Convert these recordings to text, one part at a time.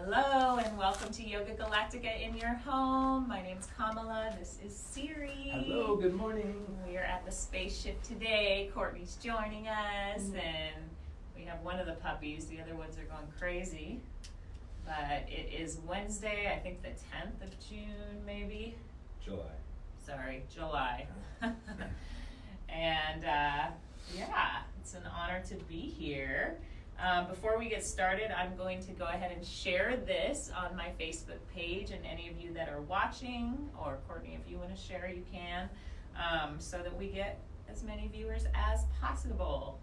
Hello and welcome to Yoga Galactica in your home. My name's Kamala. This is Siri. Hello, good morning. We are at the spaceship today. Courtney's joining us and we have one of the puppies. The other ones are going crazy. But it is Wednesday, I think the 10th of June maybe? July. Sorry, July. And yeah, it's an honor to be here. Before we get started, I'm going to go ahead and share this on my Facebook page, and any of you that are watching, or Courtney, if you want to share, you can, so that we get as many viewers as possible.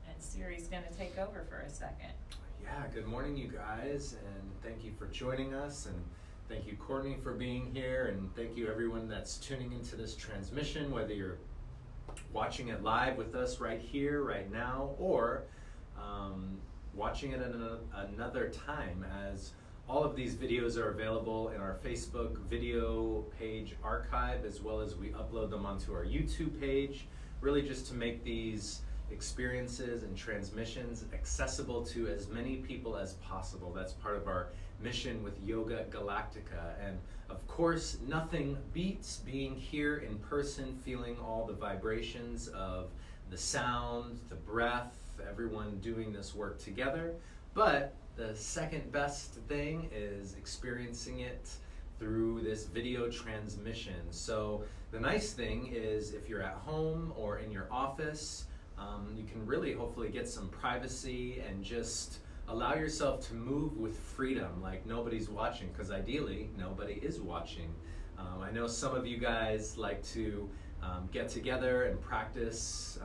And Siri's going to take over for a second. Yeah, good morning, you guys, and thank you for joining us, and thank you, Courtney, for being here, and thank you, everyone that's tuning into this transmission, whether you're watching it live with us right here, right now, or watching it at another time, as all of these videos are available in our Facebook video page archive, as well as we upload them onto our YouTube page, really just to make these experiences and transmissions accessible to as many people as possible. That's part of our mission with Yoga Galactica. And of course, nothing beats being here in person, feeling all the vibrations of the sound, the breath, everyone doing this work together. But the second best thing is experiencing it through this video transmission. So the nice thing is, if you're at home or in your office, you can really hopefully get some privacy and just allow yourself to move with freedom, like nobody's watching, because ideally nobody is watching. I know some of you guys like to get together and practice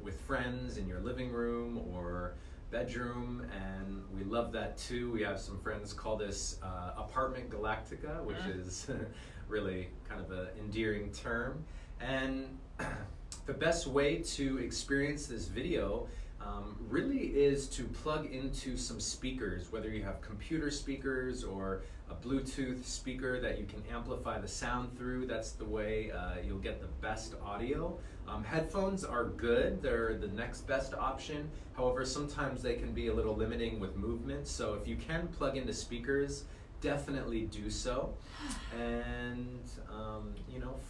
with friends in your living room or bedroom, and we love that too. We have some friends call this Apartment Galactica, which is really kind of an endearing term. And the best way to experience this video really is to plug into some speakers, whether you have computer speakers or a Bluetooth speaker that you can amplify the sound through. That's the way you'll get the best audio. Headphones are good, they're the next best option. However, sometimes they can be a little limiting with movement, so if you can plug into speakers, definitely do so. And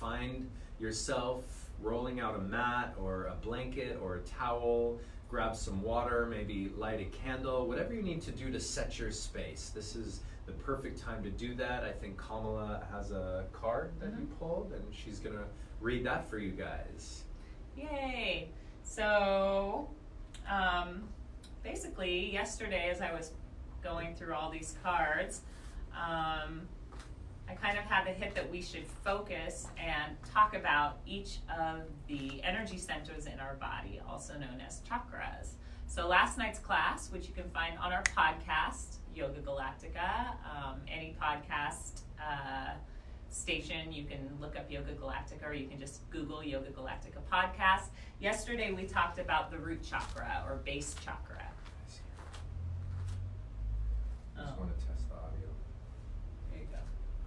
find yourself rolling out a mat or a blanket or a towel, grab some water, maybe light a candle, whatever you need to do to set your space. This is the perfect time to do that. I think Kamala has a card that you pulled, and she's gonna read that for you guys. Yay! So, basically, yesterday as I was going through all these cards, I kind of had the hit that we should focus and talk about each of the energy centers in our body, also known as chakras. So last night's class, which you can find on our podcast, Yoga Galactica, any podcast station, you can look up Yoga Galactica, or you can just Google Yoga Galactica podcast. Yesterday we talked about the root chakra, or base chakra. I just want to test the audio. There you go.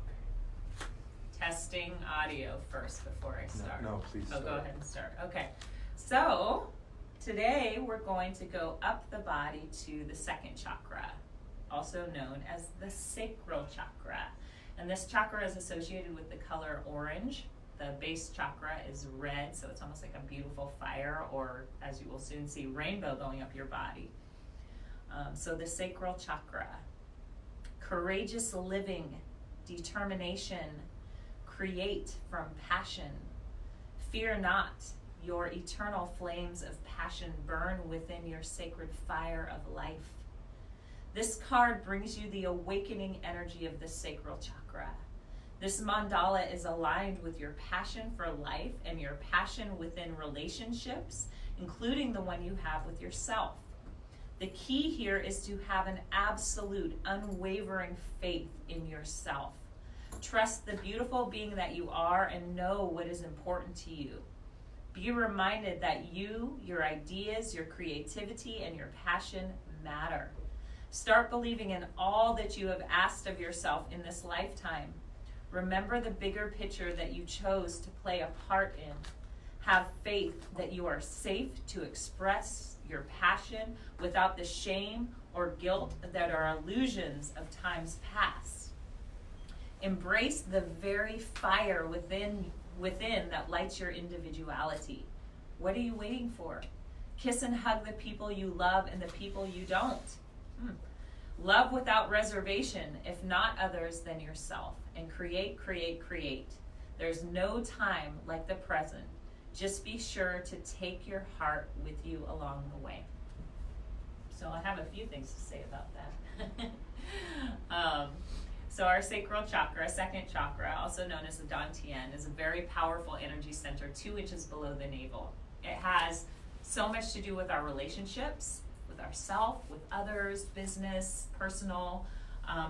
Okay. Testing audio first before I start. No, please Oh, start. go ahead and start. Okay. So today we're going to go up the body to the second chakra, also known as the sacral chakra. And this chakra is associated with the color orange. The base chakra is red, so it's almost like a beautiful fire, or as you will soon see, rainbow going up your body. So the sacral chakra, courageous living, determination, create from passion. Fear not, your eternal flames of passion burn within your sacred fire of life. This card brings you the awakening energy of the sacral chakra. This mandala is aligned with your passion for life and your passion within relationships, including the one you have with yourself. The key here is to have an absolute, unwavering faith in yourself. Trust the beautiful being that you are and know what is important to you. Be reminded that you, your ideas, your creativity, and your passion matter. Start believing in all that you have asked of yourself in this lifetime. Remember the bigger picture that you chose to play a part in. Have faith that you are safe to express your passion without the shame or guilt that are illusions of times past. Embrace the very fire within that lights your individuality. What are you waiting for? Kiss and hug the people you love and the people you don't. Love without reservation, if not others, then yourself. And create, create, create. There's no time like the present. Just be sure to take your heart with you along the way. So I have a few things to say about that. So our sacral chakra, second chakra, also known as the Dantian, is a very powerful energy center 2 inches below the navel. It has so much to do with our relationships, with ourself, with others, business, personal.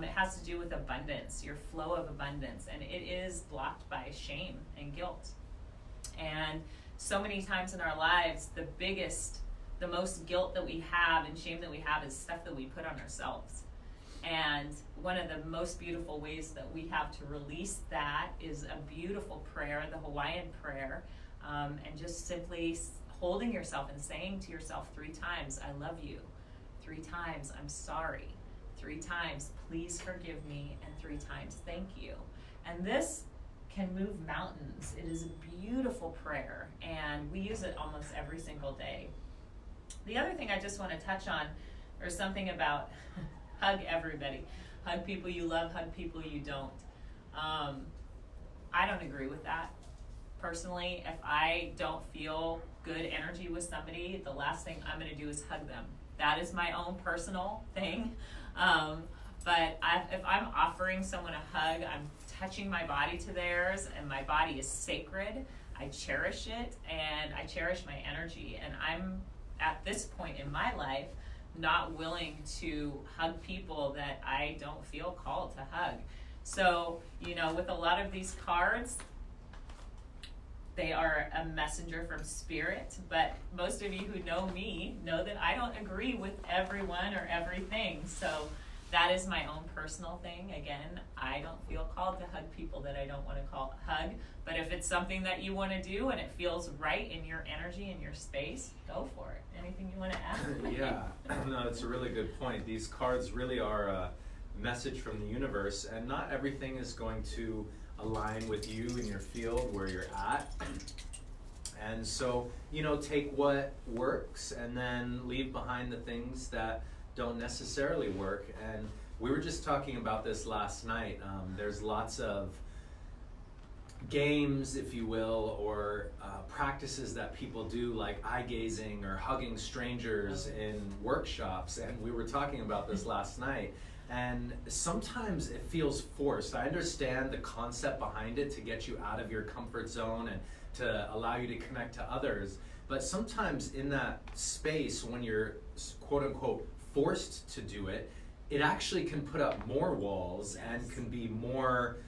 It has to do with abundance, your flow of abundance, and it is blocked by shame and guilt. And so many times in our lives, the most guilt that we have and shame that we have is stuff that we put on ourselves. And one of the most beautiful ways that we have to release that is a beautiful prayer, the Hawaiian prayer, and just simply holding yourself and saying to yourself 3 times, I love you. 3 times, I'm sorry. 3 times, please forgive me. And 3 times, thank you. And this can move mountains. It is a beautiful prayer, and we use it almost every single day. The other thing I just want to touch on, there's something about hug everybody. Hug people you love, hug people you don't. I don't agree with that. Personally, if I don't feel good energy with somebody, the last thing I'm going to do is hug them. That is my own personal thing. But if I'm offering someone a hug, I'm touching my body to theirs, and my body is sacred. I cherish it, and I cherish my energy. And I'm at this point in my life not willing to hug people that I don't feel called to hug. So, with a lot of these cards, they are a messenger from spirit, but most of you who know me know that I don't agree with everyone or everything. So that is my own personal thing. Again, I don't feel called to hug people that I don't want to hug. But if it's something that you want to do and it feels right in your energy and your space, go for it. Anything you want to add? Yeah, no, it's a really good point. These cards really are a message from the universe, and not everything is going to align with you in your field where you're at. And so, take what works and then leave behind the things that don't necessarily work. And we were just talking about this last night. There's lots of games, if you will, or practices that people do, like eye gazing or hugging strangers in workshops. And we were talking about this last night. And sometimes it feels forced. I understand the concept behind it to get you out of your comfort zone and to allow you to connect to others. But sometimes in that space, when you're quote unquote forced to do it, it actually can put up more walls and can be more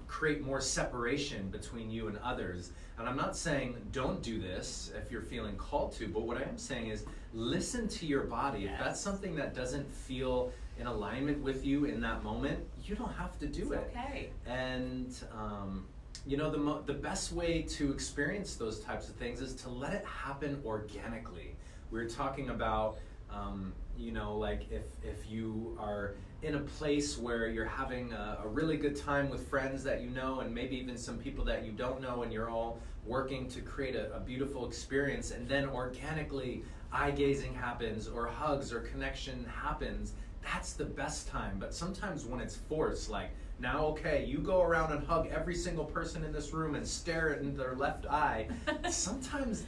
create more separation between you and others. And I'm not saying don't do this if you're feeling called to, but what I am saying is listen to your body. Yes. If that's something that doesn't feel in alignment with you in that moment, you don't have to do it. Okay. And the best way to experience those types of things is to let it happen organically. We're talking about like if you are in a place where you're having a really good time with friends that you know, and maybe even some people that you don't know, and you're all working to create a beautiful experience, and then organically eye gazing happens or hugs or connection happens, that's the best time. But sometimes when it's forced, like, now, okay, you go around and hug every single person in this room and stare in their left eye. Sometimes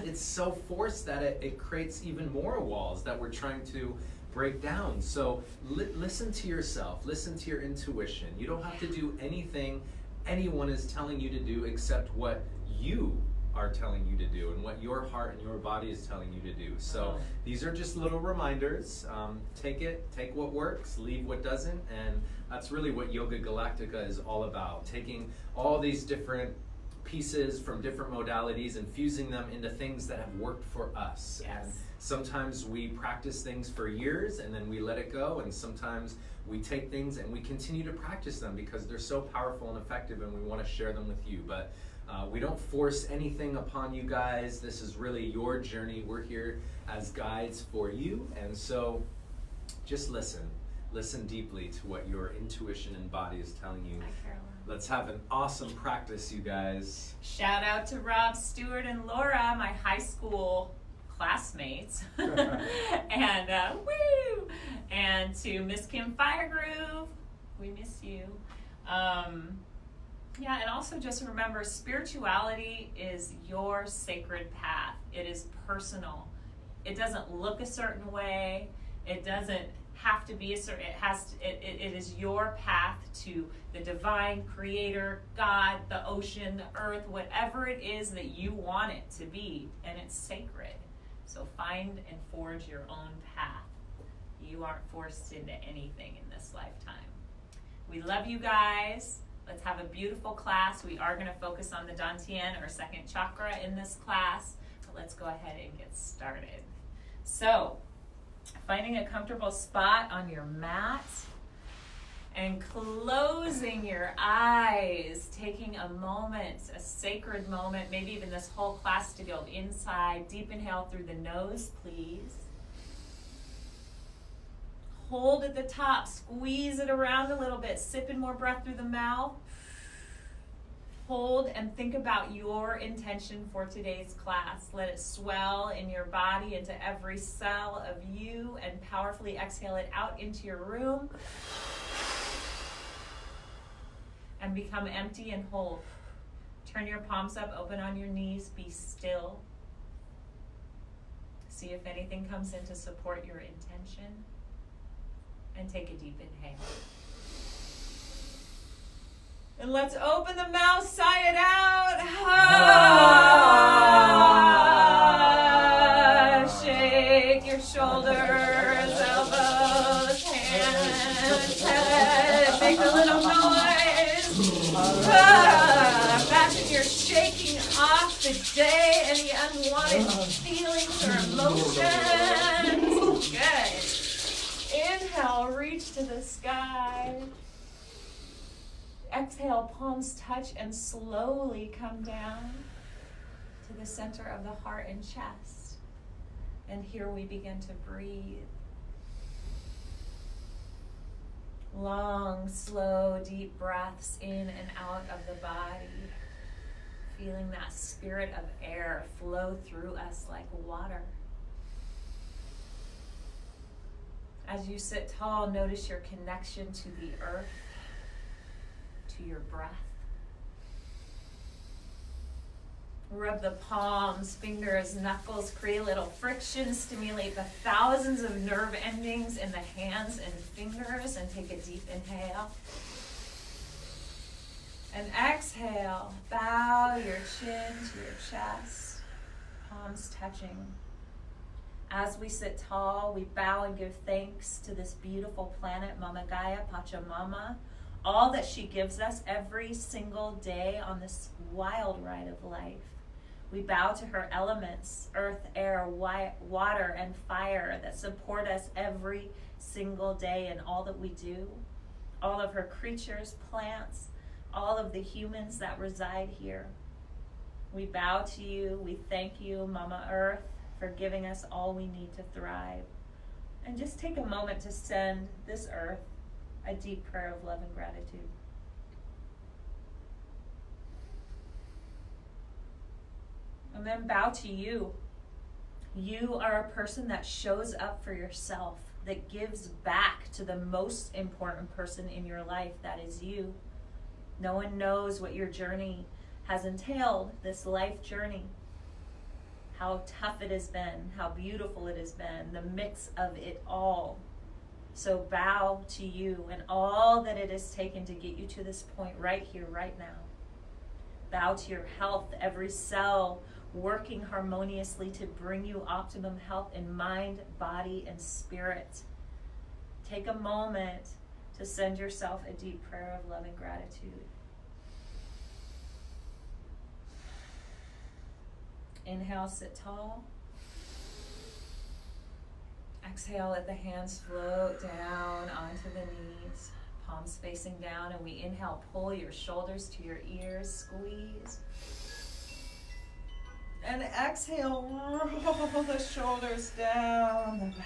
it's so forced that it creates even more walls that we're trying to break down. So listen to yourself, listen to your intuition. You don't have to do anything anyone is telling you to do except what you are telling you to do and what your heart and your body is telling you to do. So these are just little reminders. Take what works, leave what doesn't, and that's really what Yoga Galactica is all about. Taking all these different pieces from different modalities and fusing them into things that have worked for us. Yes. And sometimes we practice things for years and then we let it go, and sometimes we take things and we continue to practice them because they're so powerful and effective, and we want to share them with you. But we don't force anything upon you guys. This is really your journey. We're here as guides for you. And so just listen deeply to what your intuition and body is telling you. Hi, Caroline. Let's have an awesome practice, you guys. Shout out to Rob, Stewart, and Laura, my high school classmates. And woo! And to Miss Kim Firegroove, we miss you. Yeah, and also just remember, spirituality is your sacred path. It is personal. It doesn't look a certain way. It doesn't have to be a certain. It is your path to the divine creator, God, the ocean, the earth, whatever it is that you want it to be, and it's sacred. So find and forge your own path. You aren't forced into anything in this lifetime. We love you guys. Let's have a beautiful class. We are going to focus on the Dantian, or second chakra, in this class. But let's go ahead and get started. So, finding a comfortable spot on your mat and closing your eyes, taking a moment, a sacred moment, maybe even this whole class to go inside. Deep inhale through the nose, please. Hold at the top, squeeze it around a little bit, sip in more breath through the mouth. Hold and think about your intention for today's class. Let it swell in your body into every cell of you, and powerfully exhale it out into your room. And become empty and whole. Turn your palms up, open on your knees, be still. See if anything comes in to support your intention. And take a deep inhale. And let's open the mouth, sigh it out. Shake your shoulders, elbows, hands, head. Make a little noise. Imagine you're shaking off the day, any unwanted feelings or emotions. Good. Inhale, reach to the sky. Exhale, palms touch and slowly come down to the center of the heart and chest. And here we begin to breathe. Long, slow, deep breaths in and out of the body. Feeling that spirit of air flow through us like water. As you sit tall, notice your connection to the earth, to your breath. Rub the palms, fingers, knuckles, create a little friction, stimulate the thousands of nerve endings in the hands and fingers, and take a deep inhale. And exhale, bow your chin to your chest, palms touching. As we sit tall, we bow and give thanks to this beautiful planet, Mama Gaia, Pachamama, all that she gives us every single day on this wild ride of life. We bow to her elements, earth, air, water, and fire that support us every single day in all that we do. All of her creatures, plants, all of the humans that reside here. We bow to you. We thank you, Mama Earth, for giving us all we need to thrive. And just take a moment to send this earth a deep prayer of love and gratitude. And then bow to you. You are a person that shows up for yourself, that gives back to the most important person in your life, that is you. No one knows what your journey has entailed, this life journey. How tough it has been, how beautiful it has been, the mix of it all. So bow to you and all that it has taken to get you to this point right here, right now. Bow to your health, every cell working harmoniously to bring you optimum health in mind, body, and spirit. Take a moment to send yourself a deep prayer of love and gratitude. Inhale, sit tall. Exhale, let the hands float down onto the knees, palms facing down, and we inhale, pull your shoulders to your ears, squeeze. And exhale, roll the shoulders down the back.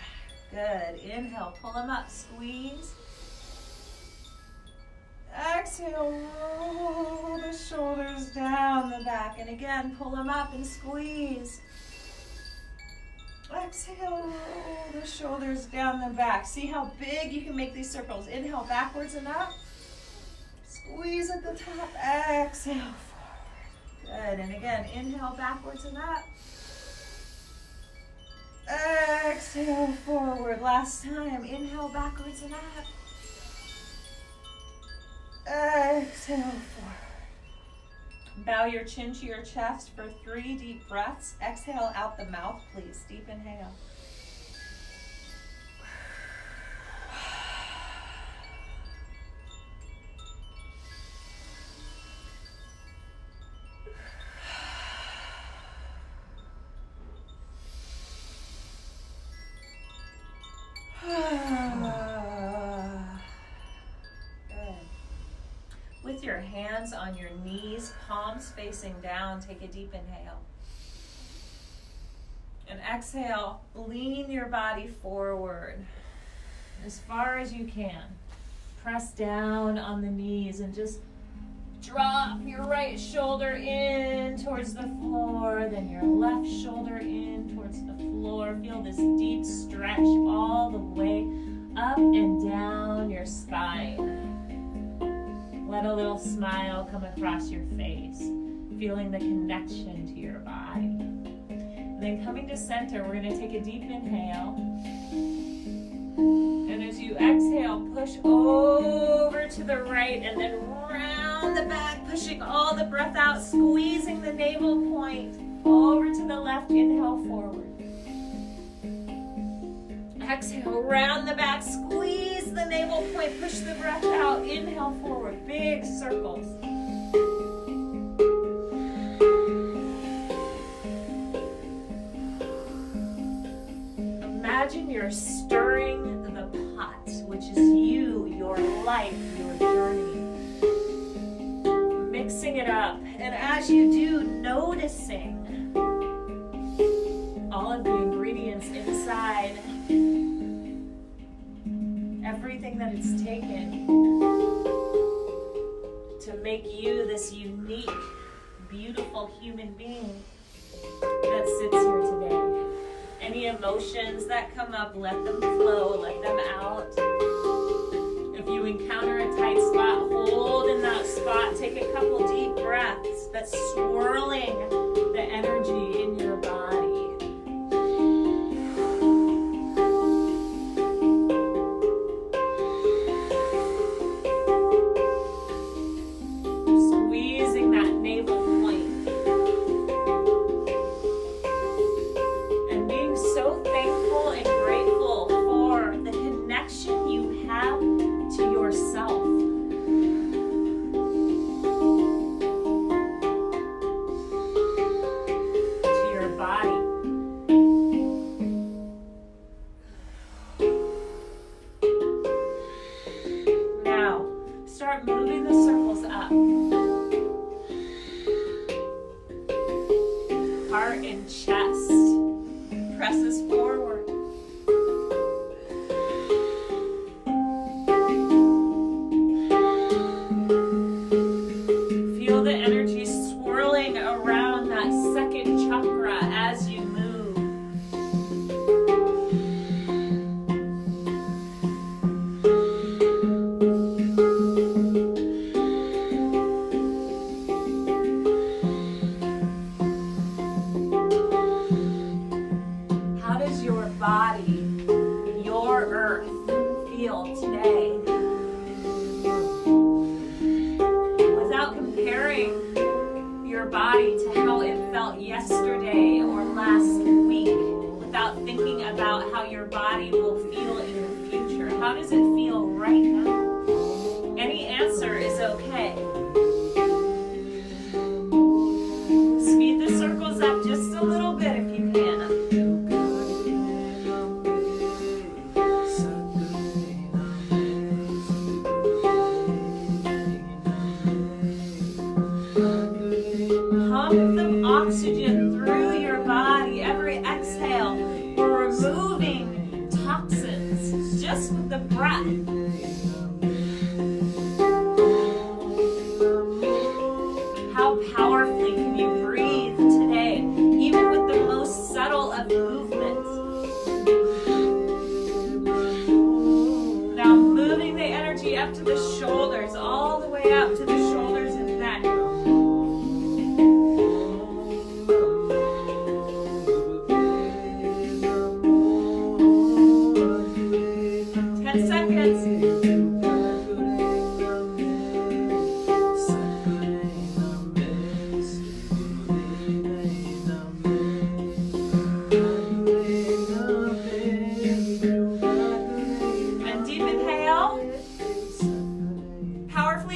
Good. Inhale, pull them up, squeeze. Exhale, roll the shoulders down the back. And again, pull them up and squeeze. Exhale, roll the shoulders down the back. See how big you can make these circles. Inhale, backwards and up. Squeeze at the top. Exhale, forward. Good. And again, inhale, backwards and up. Exhale, forward. Last time. Inhale, backwards and up. Exhale, forward. Bow your chin to your chest for 3 deep breaths. Exhale out the mouth, please. Deep inhale. With your hands on your knees, palms facing down, take a deep inhale. And exhale, lean your body forward as far as you can. Press down on the knees and just drop your right shoulder in towards the floor, then your left shoulder in towards the floor. Feel this deep stretch all the way up and down your spine. Let a little smile come across your face, feeling the connection to your body. And then coming to center, we're going to take a deep inhale. And as you exhale, push over to the right and then round the back, pushing all the breath out, squeezing the navel point. Over to the left, inhale forward. Exhale, round the back, squeeze the navel point, push the breath out, inhale forward, big circles. Imagine you're stirring the pot, which is you, your life, your journey. Mixing it up, and as you do, noticing all of the ingredients inside, everything that it's taken to make you this unique, beautiful human being that sits here today. Any emotions that come up, let them flow, let them out. If you encounter a tight spot, hold in that spot. Take a couple deep breaths, but swirling the energy in your body. Squeezing that navel point. And being so thankful and grateful for the connection you have to yourself. To your body. Now, start moving the circles up. Heart and chest presses forward. Feel the energy swirling around that second chakra as you move. How does your body, your earth, feel today? Without comparing your body to how it felt yesterday or last week, without thinking about how your body will feel in the future, how does it feel right now? Any answer is okay. Speed the circles up just a little bit if you can. Pump the oxygen through just with the breath. How powerfully can you breathe today, even with the most subtle of movements? Now moving the energy up to the shoulders, all the way up to the shoulders and neck. 10 seconds.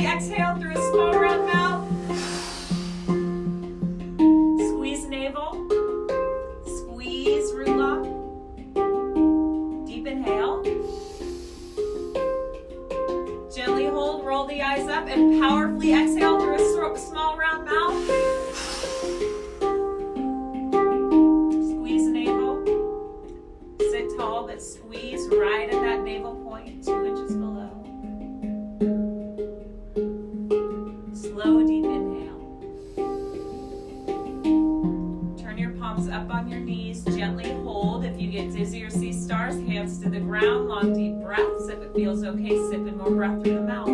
Exhale through a small round mouth. Squeeze navel. Squeeze root lock. Deep inhale. Gently hold, roll the eyes up, and powerfully exhale through a small round mouth. Squeeze navel. Sit tall, but squeeze right at that navel point, 2 inches below. Slow, deep inhale. Turn your palms up on your knees. Gently hold. If you get dizzy or see stars, hands to the ground. Long, deep breaths. If it feels okay, sip in more breath through the mouth.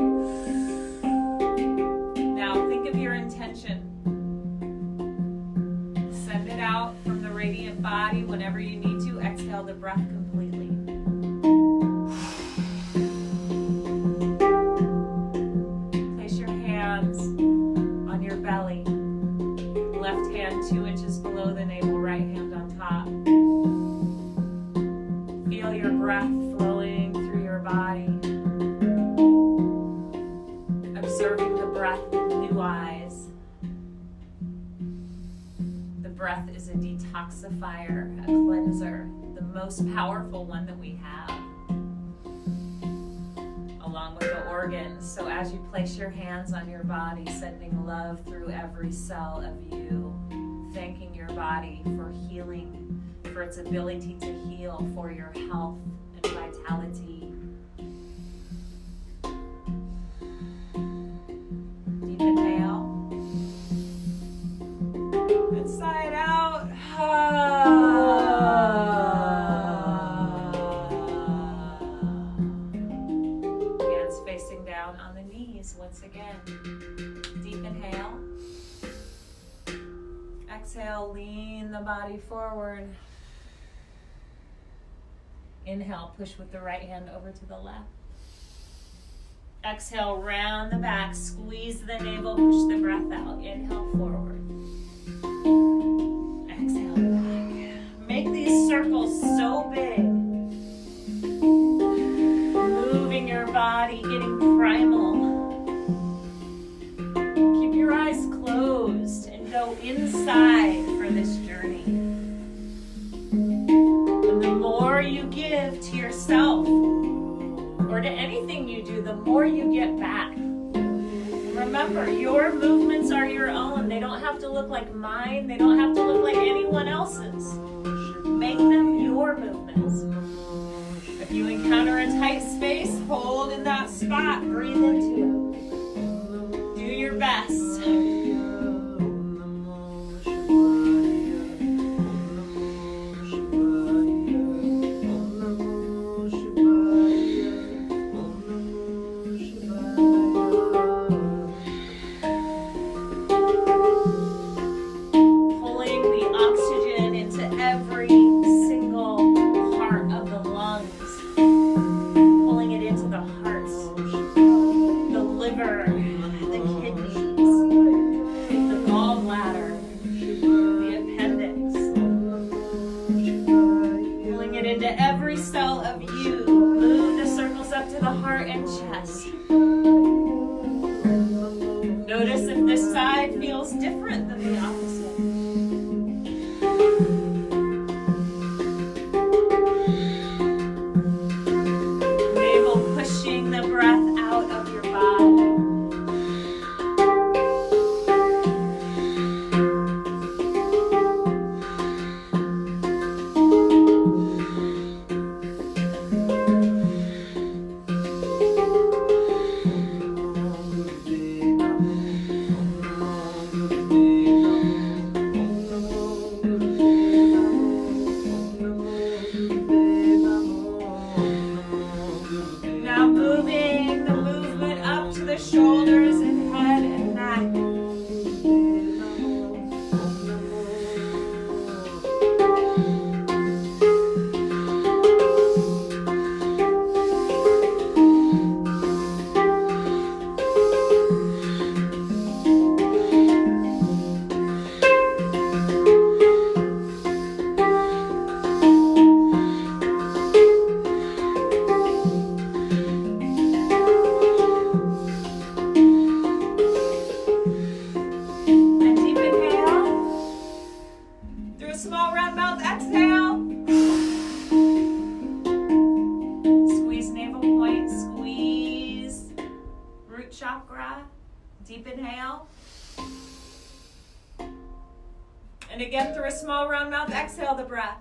Now, think of your intention. Send it out from the radiant body whenever you need to. Exhale the breath completely. Belly. Left hand 2 inches below the navel, right hand on top. Feel your breath flowing through your body. Observing the breath with new eyes. The breath is a detoxifier, a cleanser, the most powerful one that we have, along with the organs. So as you place your hands on your body, sending love through every cell of you, thanking your body for healing, for its ability to heal, for your health and vitality. Deep inhale. Inside out. Facing down on the knees once again. Deep inhale. Exhale, lean the body forward. Inhale, push with the right hand over to the left. Exhale, round the back, squeeze the navel, push the breath out. Inhale, forward. Exhale, back. Make these circles so big. Moving your body, getting primal. Keep your eyes closed and go inside for this journey. And the more you give to yourself or to anything you do, the more you get back. Remember, your movements are your own. They don't have to look like mine. They don't have to look like anyone else's. Make them your movements. If you encounter a tight space, hold in that spot. Breathe into it. Do your best. Pulling the oxygen into every single part of the lungs. Pulling it into the heart, the liver, the kidneys, the gallbladder, the appendix. Pulling it into every cell of you. Move the circles up to the heart and chest. Notice if this side feels different than the opposite. Pushing the breath out of your body. Deep inhale. And again, through a small round mouth, exhale the breath.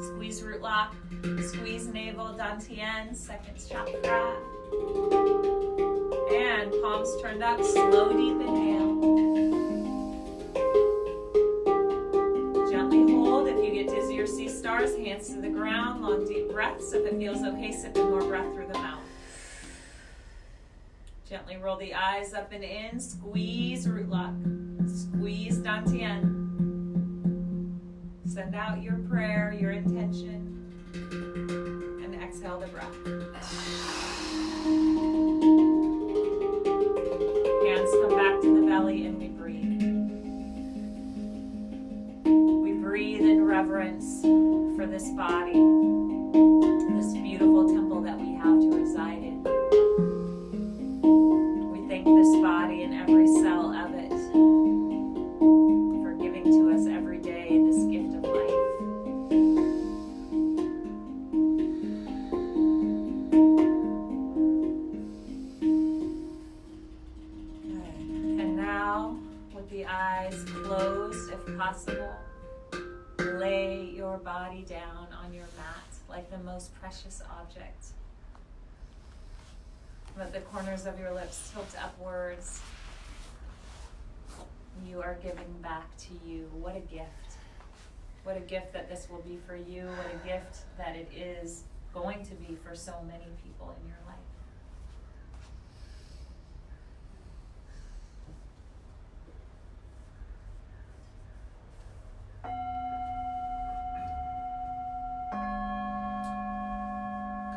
Squeeze root lock. Squeeze navel, dantian, second chakra. And palms turned up, slow deep inhale. Gently hold. If you get dizzy or see stars, hands to the ground, long deep breaths. If it feels okay, sip in more breath through the mouth. Gently roll the eyes up and in, squeeze root lock, squeeze dantian. Send out your prayer, your intention, and exhale the breath. Hands come back to the belly and we breathe. We breathe in reverence for this body, this beautiful temple that we have to reside in. We thank this body and every cell of it for giving to us every day this gift of life. The eyes closed if possible. Lay your body down on your mat like the most precious object. Let the corners of your lips tilt upwards. You are giving back to you. What a gift. What a gift that this will be for you. What a gift that it is going to be for so many people in your life.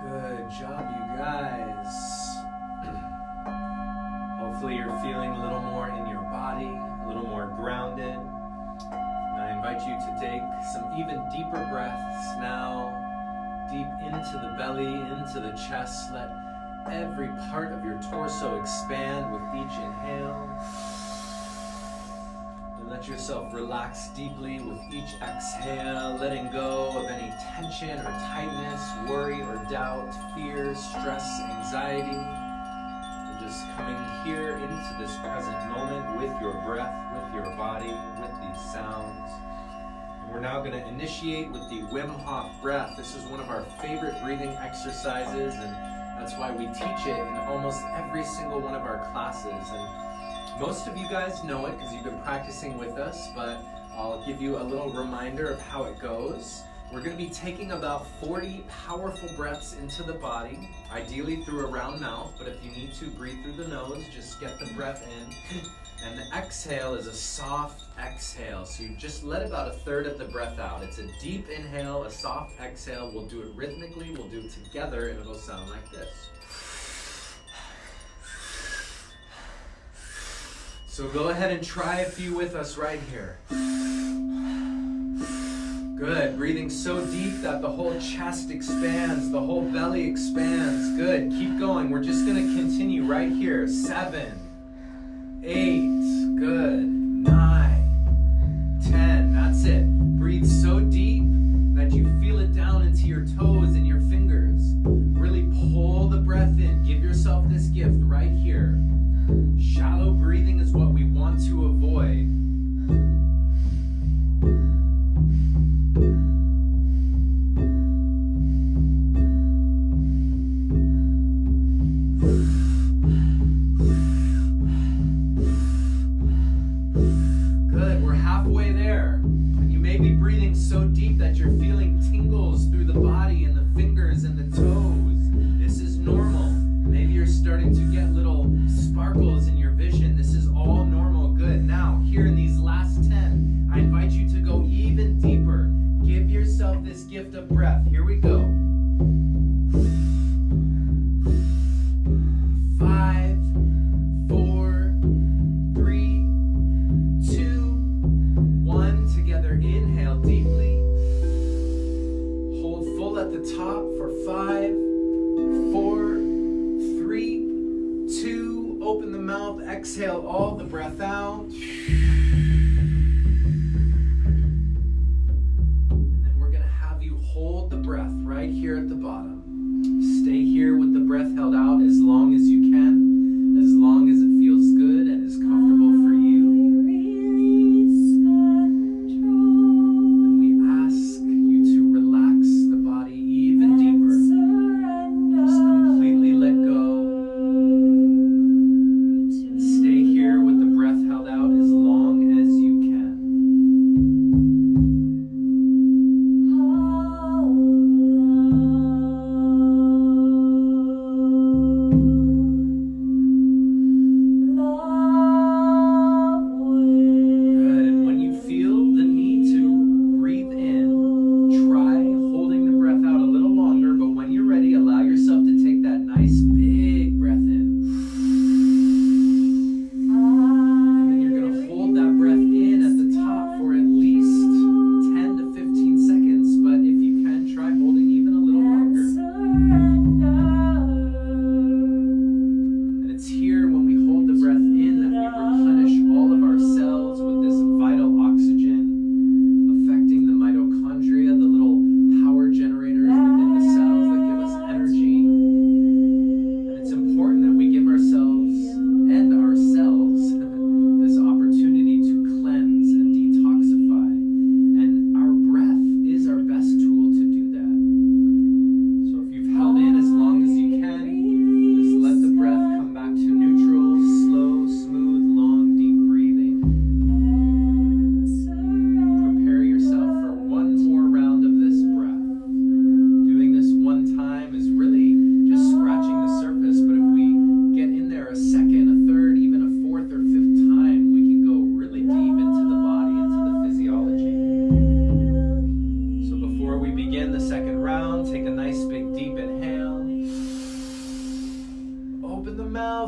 Good job, you guys. Hopefully you're feeling a little more in your body, a little more grounded. And I invite you to take some even deeper breaths now, deep into the belly, into the chest. Let every part of your torso expand with each inhale. Let yourself relax deeply with each exhale, letting go of any tension or tightness, worry or doubt, fear, stress, anxiety. And just coming here into this present moment with your breath, with your body, with these sounds. And we're now going to initiate with the Wim Hof breath. This is one of our favorite breathing exercises, and that's why we teach it in almost every single one of our classes. And most of you guys know it because you've been practicing with us, but I'll give you a little reminder of how it goes. We're going to be taking about 40 powerful breaths into the body, ideally through a round mouth, but if you need to, breathe through the nose, just get the breath in. And the exhale is a soft exhale, so you just let about a third of the breath out. It's a deep inhale, a soft exhale. We'll do it rhythmically, we'll do it together, and it'll sound like this. So go ahead and try a few with us right here. Good, breathing so deep that the whole chest expands, the whole belly expands. Good, keep going. We're just gonna continue right here. 7, 8, good, 9, 10, that's it. Breathe so deep that you feel it down into your toes and your fingers. Really pull the breath in. Give yourself this gift right here. Shallow breathing is what we want to avoid. Good, we're halfway there. And you may be breathing so deep that you're feeling tingles through the body and the fingers and the toes. This is normal. Maybe you're starting to get little sparkles in your vision. This is all normal. Good. Now, here in these last 10, I invite you to go even deeper. Give yourself this gift of breath. Here we go. 5, 4, 3, 2, 1. Together, inhale deeply. Hold full at the top for 5, 4, 3, 2, open the mouth, exhale all the breath out. And then we're going to have you hold the breath right here at the bottom. Stay here with the breath held out as long as you can, as long as it feels good and is comfortable for you. And we ask you to relax the body even deeper. Just completely let go. And stay here with the breath held out as long as you can.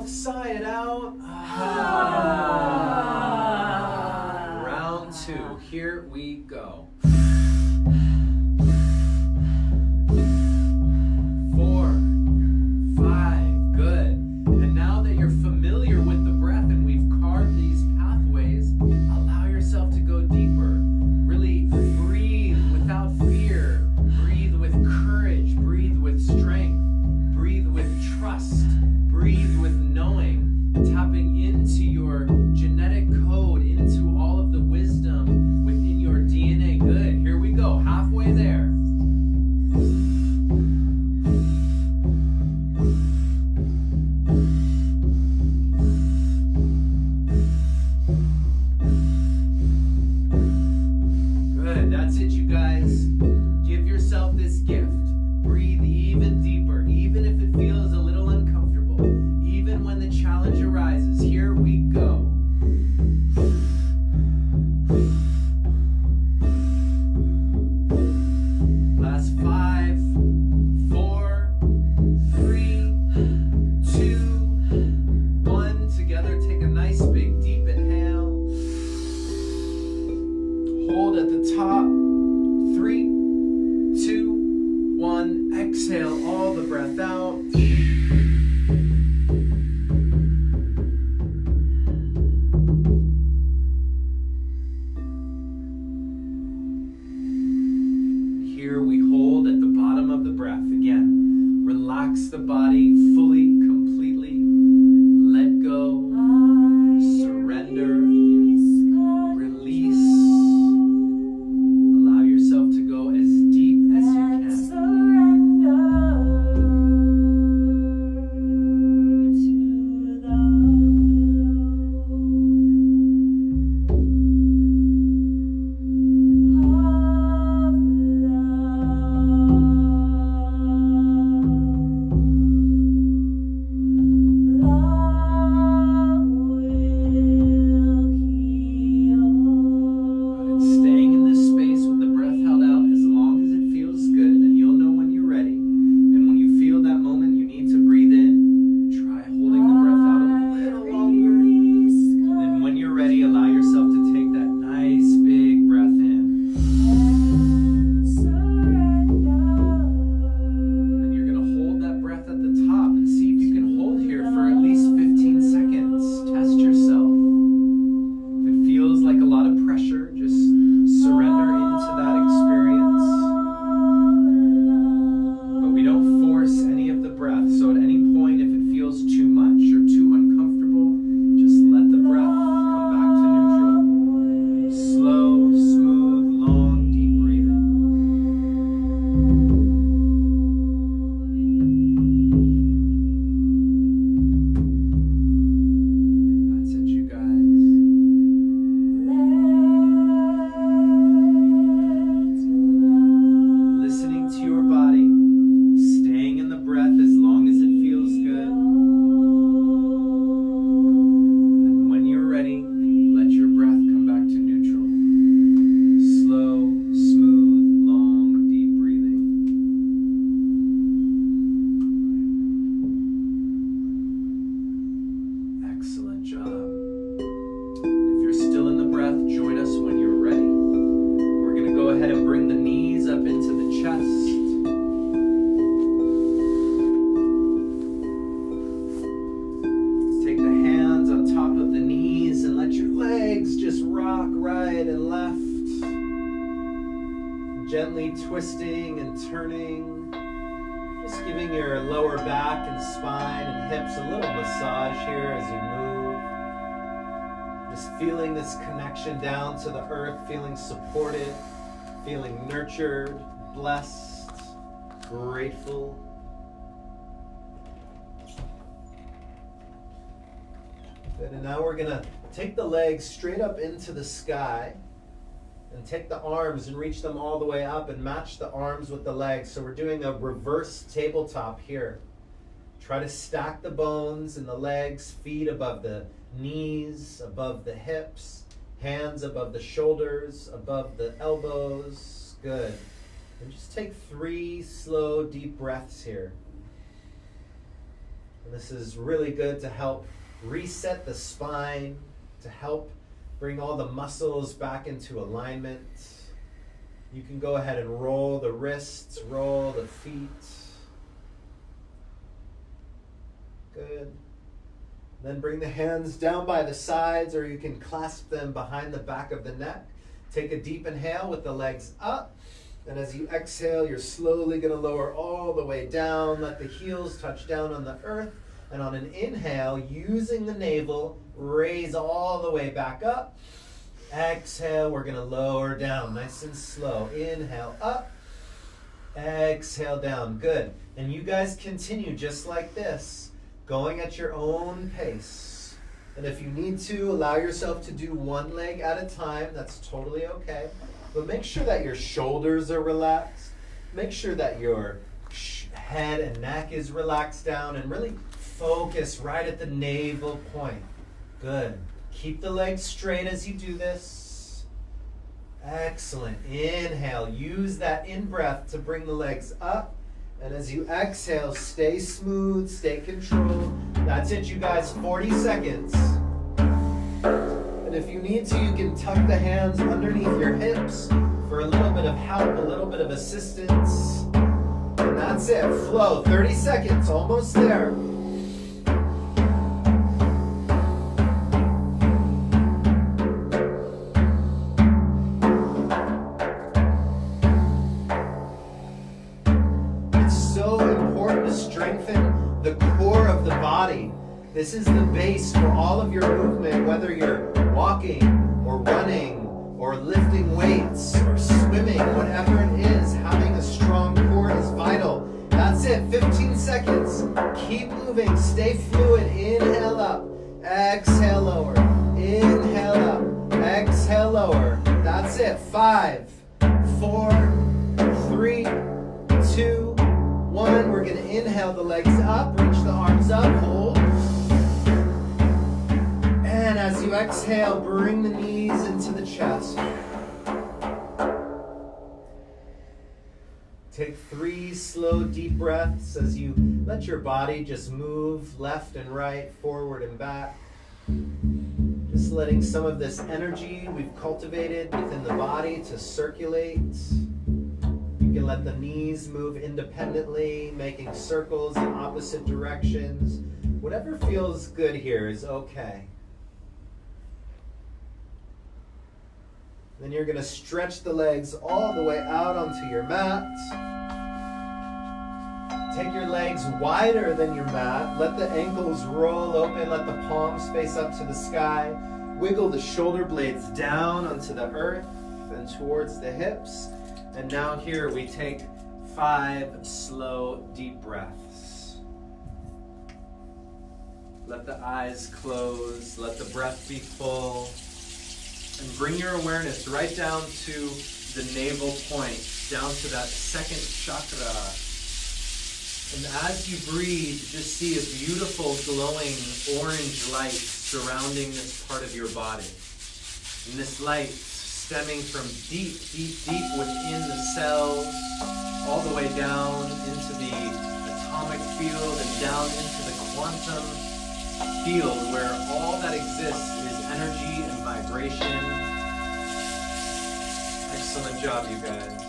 Sigh it out. Round two. Here we go. 4, 5. Good. And now that you're familiar with the breath and we've carved these pathways, allow yourself to go deeper. Really breathe without fear. Breathe with courage. Breathe with strength. Breathe with trust. Breathe with knowing, tapping into your genetic code, into all of the wisdom within your DNA. Good. Here we go. Halfway there. Good. That's it, you guys. Give yourself this gift. Breathe even deeper, even if it feels a little uncomfortable. Even when the challenge arises, here we go. Last 5, 4, 3, 2, 1. Together, take a nice big deep inhale. Hold at the top. 3, 2, 1. Exhale all the breath out. Here we hold at the bottom of the breath. Again, relax the body fully, completely. Let go. Surrender. Release. Allow yourself to go as deep as you can. twisting and turning. Just giving your lower back and spine and hips a little massage here as you move. Just feeling this connection down to the earth, feeling supported, feeling nurtured, blessed, grateful. Good, and now we're gonna take the legs straight up into the sky and take the arms and reach them all the way up and match the arms with the legs. So we're doing a reverse tabletop here. Try to stack the bones and the legs, feet above the knees, above the hips, hands above the shoulders, above the elbows. Good. And just take 3 slow, deep breaths here. And this is really good to help reset the spine, to help bring all the muscles back into alignment. You can go ahead and roll the wrists, roll the feet. Good. Then bring the hands down by the sides, or you can clasp them behind the back of the neck. Take a deep inhale with the legs up. And as you exhale, you're slowly going to lower all the way down. Let the heels touch down on the earth. And on an inhale, using the navel, raise all the way back up. Exhale, we're going to lower down nice and slow. Inhale up. Exhale down. Good. And you guys continue just like this, going at your own pace. And if you need to, allow yourself to do one leg at a time. That's totally okay. But make sure that your shoulders are relaxed. Make sure that your head and neck is relaxed down, and really focus right at the navel point. Good. Keep the legs straight as you do this. Excellent. Inhale. Use that in-breath to bring the legs up. And as you exhale, stay smooth, stay controlled. That's it, you guys. 40 seconds. And if you need to, you can tuck the hands underneath your hips for a little bit of help, a little bit of assistance. And that's it. Flow. 30 seconds. Almost there. This is the base for all of your movement, whether you're walking or running or lifting weights or swimming, whatever it is. Having a strong core is vital. That's it, 15 seconds. Keep moving, stay fluid. Inhale up, exhale lower. Inhale up, exhale lower. That's it, 5, 4, 3, 2, 1. We're gonna inhale the legs up, reach the arms up, hold. And as you exhale, bring the knees into the chest. Take 3 slow, deep breaths as you let your body just move left and right, forward and back. Just letting some of this energy we've cultivated within the body to circulate. You can let the knees move independently, making circles in opposite directions. Whatever feels good here is okay. Then you're going to stretch the legs all the way out onto your mat. Take your legs wider than your mat. Let the ankles roll open. Let the palms face up to the sky. Wiggle the shoulder blades down onto the earth and towards the hips. And now here we take 5 slow, deep breaths. Let the eyes close. Let the breath be full. And bring your awareness right down to the navel point, down to that second chakra. And as you breathe, just see a beautiful glowing orange light surrounding this part of your body. And this light stemming from deep, deep, deep within the cells, all the way down into the atomic field and down into the quantum field where all that exists is energy and vibration. Excellent job, you guys.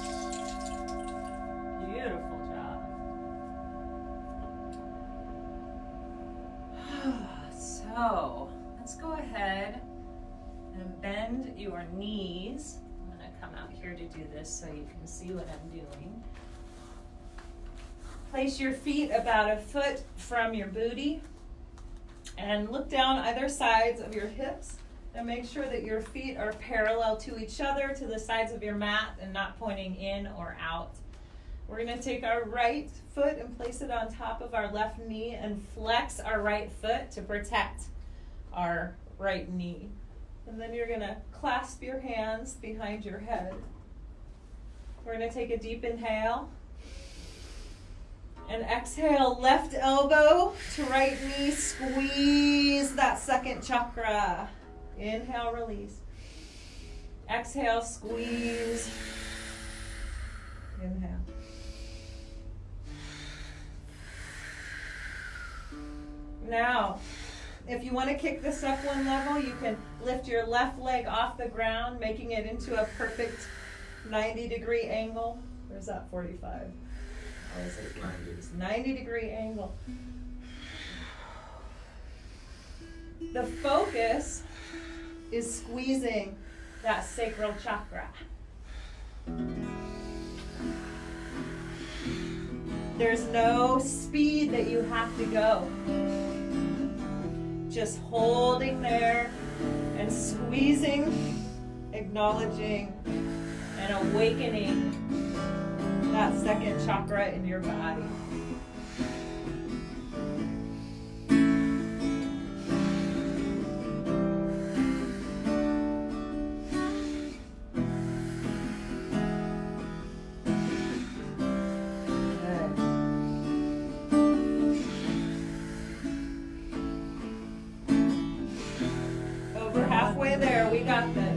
Beautiful job. So, let's go ahead and bend your knees. I'm going to come out here to do this so you can see what I'm doing. Place your feet about a foot from your booty and look down either sides of your hips and make sure that your feet are parallel to each other, to the sides of your mat, and not pointing in or out. We're going to take our right foot and place it on top of our left knee and flex our right foot to protect our right knee. And then you're going to clasp your hands behind your head. We're going to take a deep inhale. And exhale, left elbow to right knee, squeeze that second chakra. Inhale, release. Exhale, squeeze. Inhale. Now, if you want to kick this up one level, you can lift your left leg off the ground, making it into a perfect 90-degree angle. Where's that 45? Oh, is it 90-degree angle. The focus is squeezing that sacral chakra. There's no speed that you have to go. Just holding there and squeezing, acknowledging, and awakening that second chakra in your body. Over halfway there, we got this.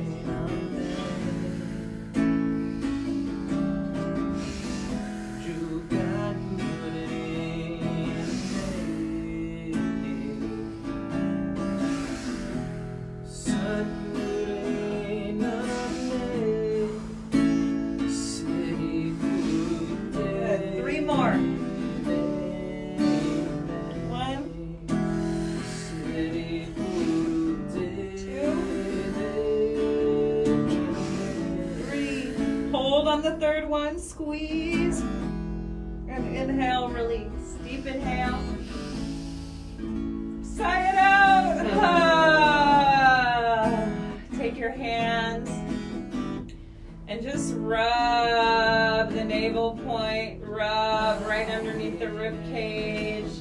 The third one, squeeze, and inhale, release. Deep inhale. Sigh it out. Take your hands and just rub the navel point, rub right underneath the rib cage.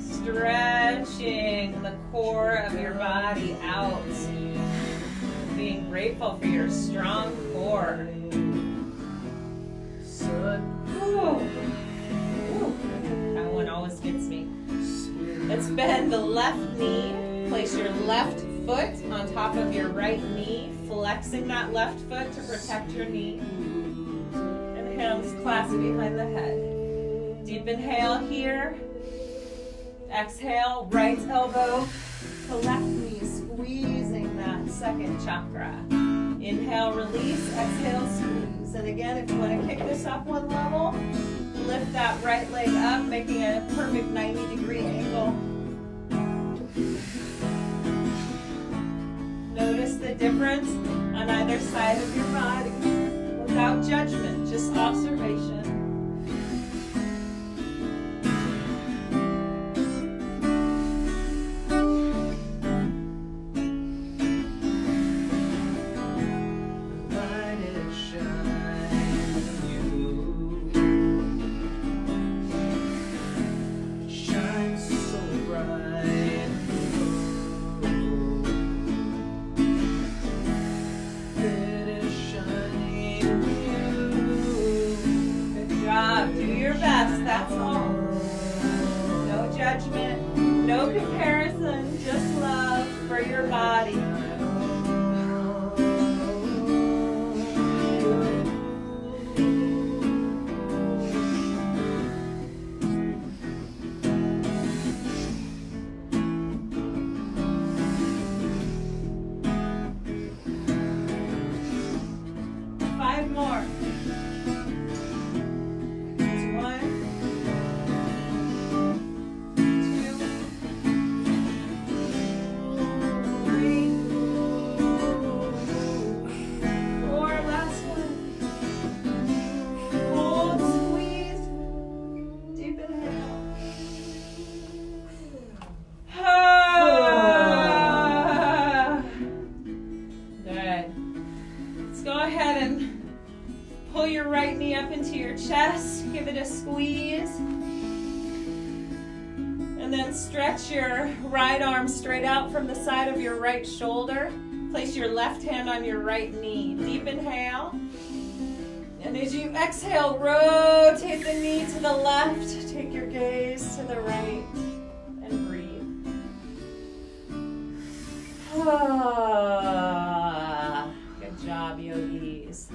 Stretching the core of your body out. Being grateful for your strong core. Ooh. Ooh. That one always gets me. Let's bend the left knee. Place your left foot on top of your right knee, flexing that left foot to protect your knee. And hands clasped behind the head. Deep inhale here. Exhale, right elbow to left knee, squeezing that second chakra. Inhale, release, exhale, squeeze. And again, if you want to kick this up one level, lift that right leg up, making a perfect 90-degree angle. Notice the difference on either side of your body without judgment, just observation. That's all. No judgment, no comparison, just love for your body. Five more. Three. knee up into your chest. Give it a squeeze. And then stretch your right arm straight out from the side of your right shoulder. Place your left hand on your right knee. Deep inhale. And as you exhale, rotate the knee to the left. Take your gaze to the right and breathe. Good job, yogis.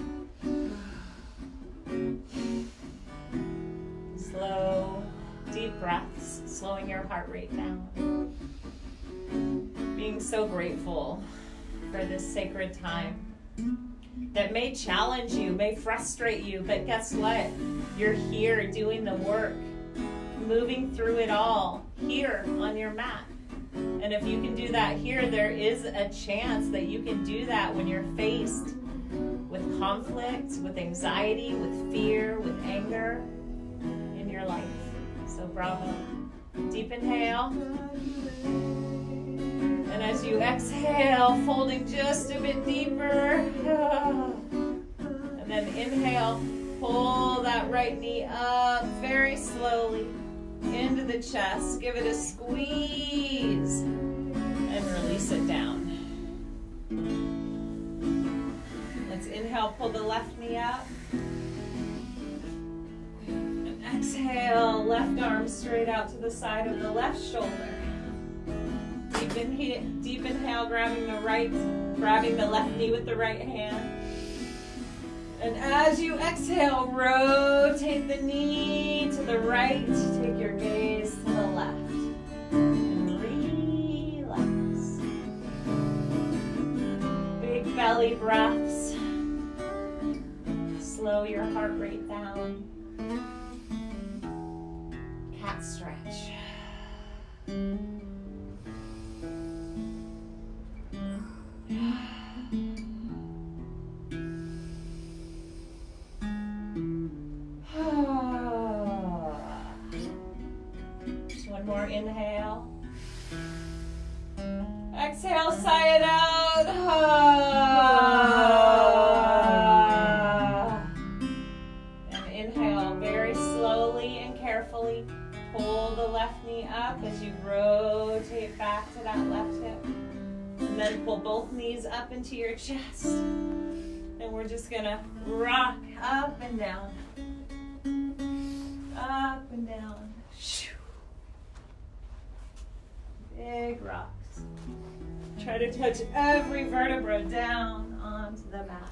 Slow, deep breaths, slowing your heart rate down. Being so grateful for this sacred time that may challenge you, may frustrate you, but guess what? You're here doing the work, moving through it all here on your mat. And if you can do that here, there is a chance that you can do that when you're faced with conflict, with anxiety, with fear, with anger in your life. So bravo. Deep inhale. And as you exhale, folding just a bit deeper. And then inhale, pull that right knee up very slowly into the chest. Give it a squeeze and release it down. Let's inhale, pull the left knee up. And exhale, left arm straight out to the side of the left shoulder. Deep inhale, grabbing the left knee with the right hand. And as you exhale, rotate the knee to the right. Take your gaze to the left. And relax. Big belly breaths. Slow your heart rate down. Cat stretch. One more inhale. Exhale, sigh it out. And inhale very slowly and carefully. Pull the left knee up as you rotate back to that left hip. And then pull both knees up into your chest. And we're just gonna rock up and down. Up and down. Big rocks. Try to touch every vertebra down onto the mat.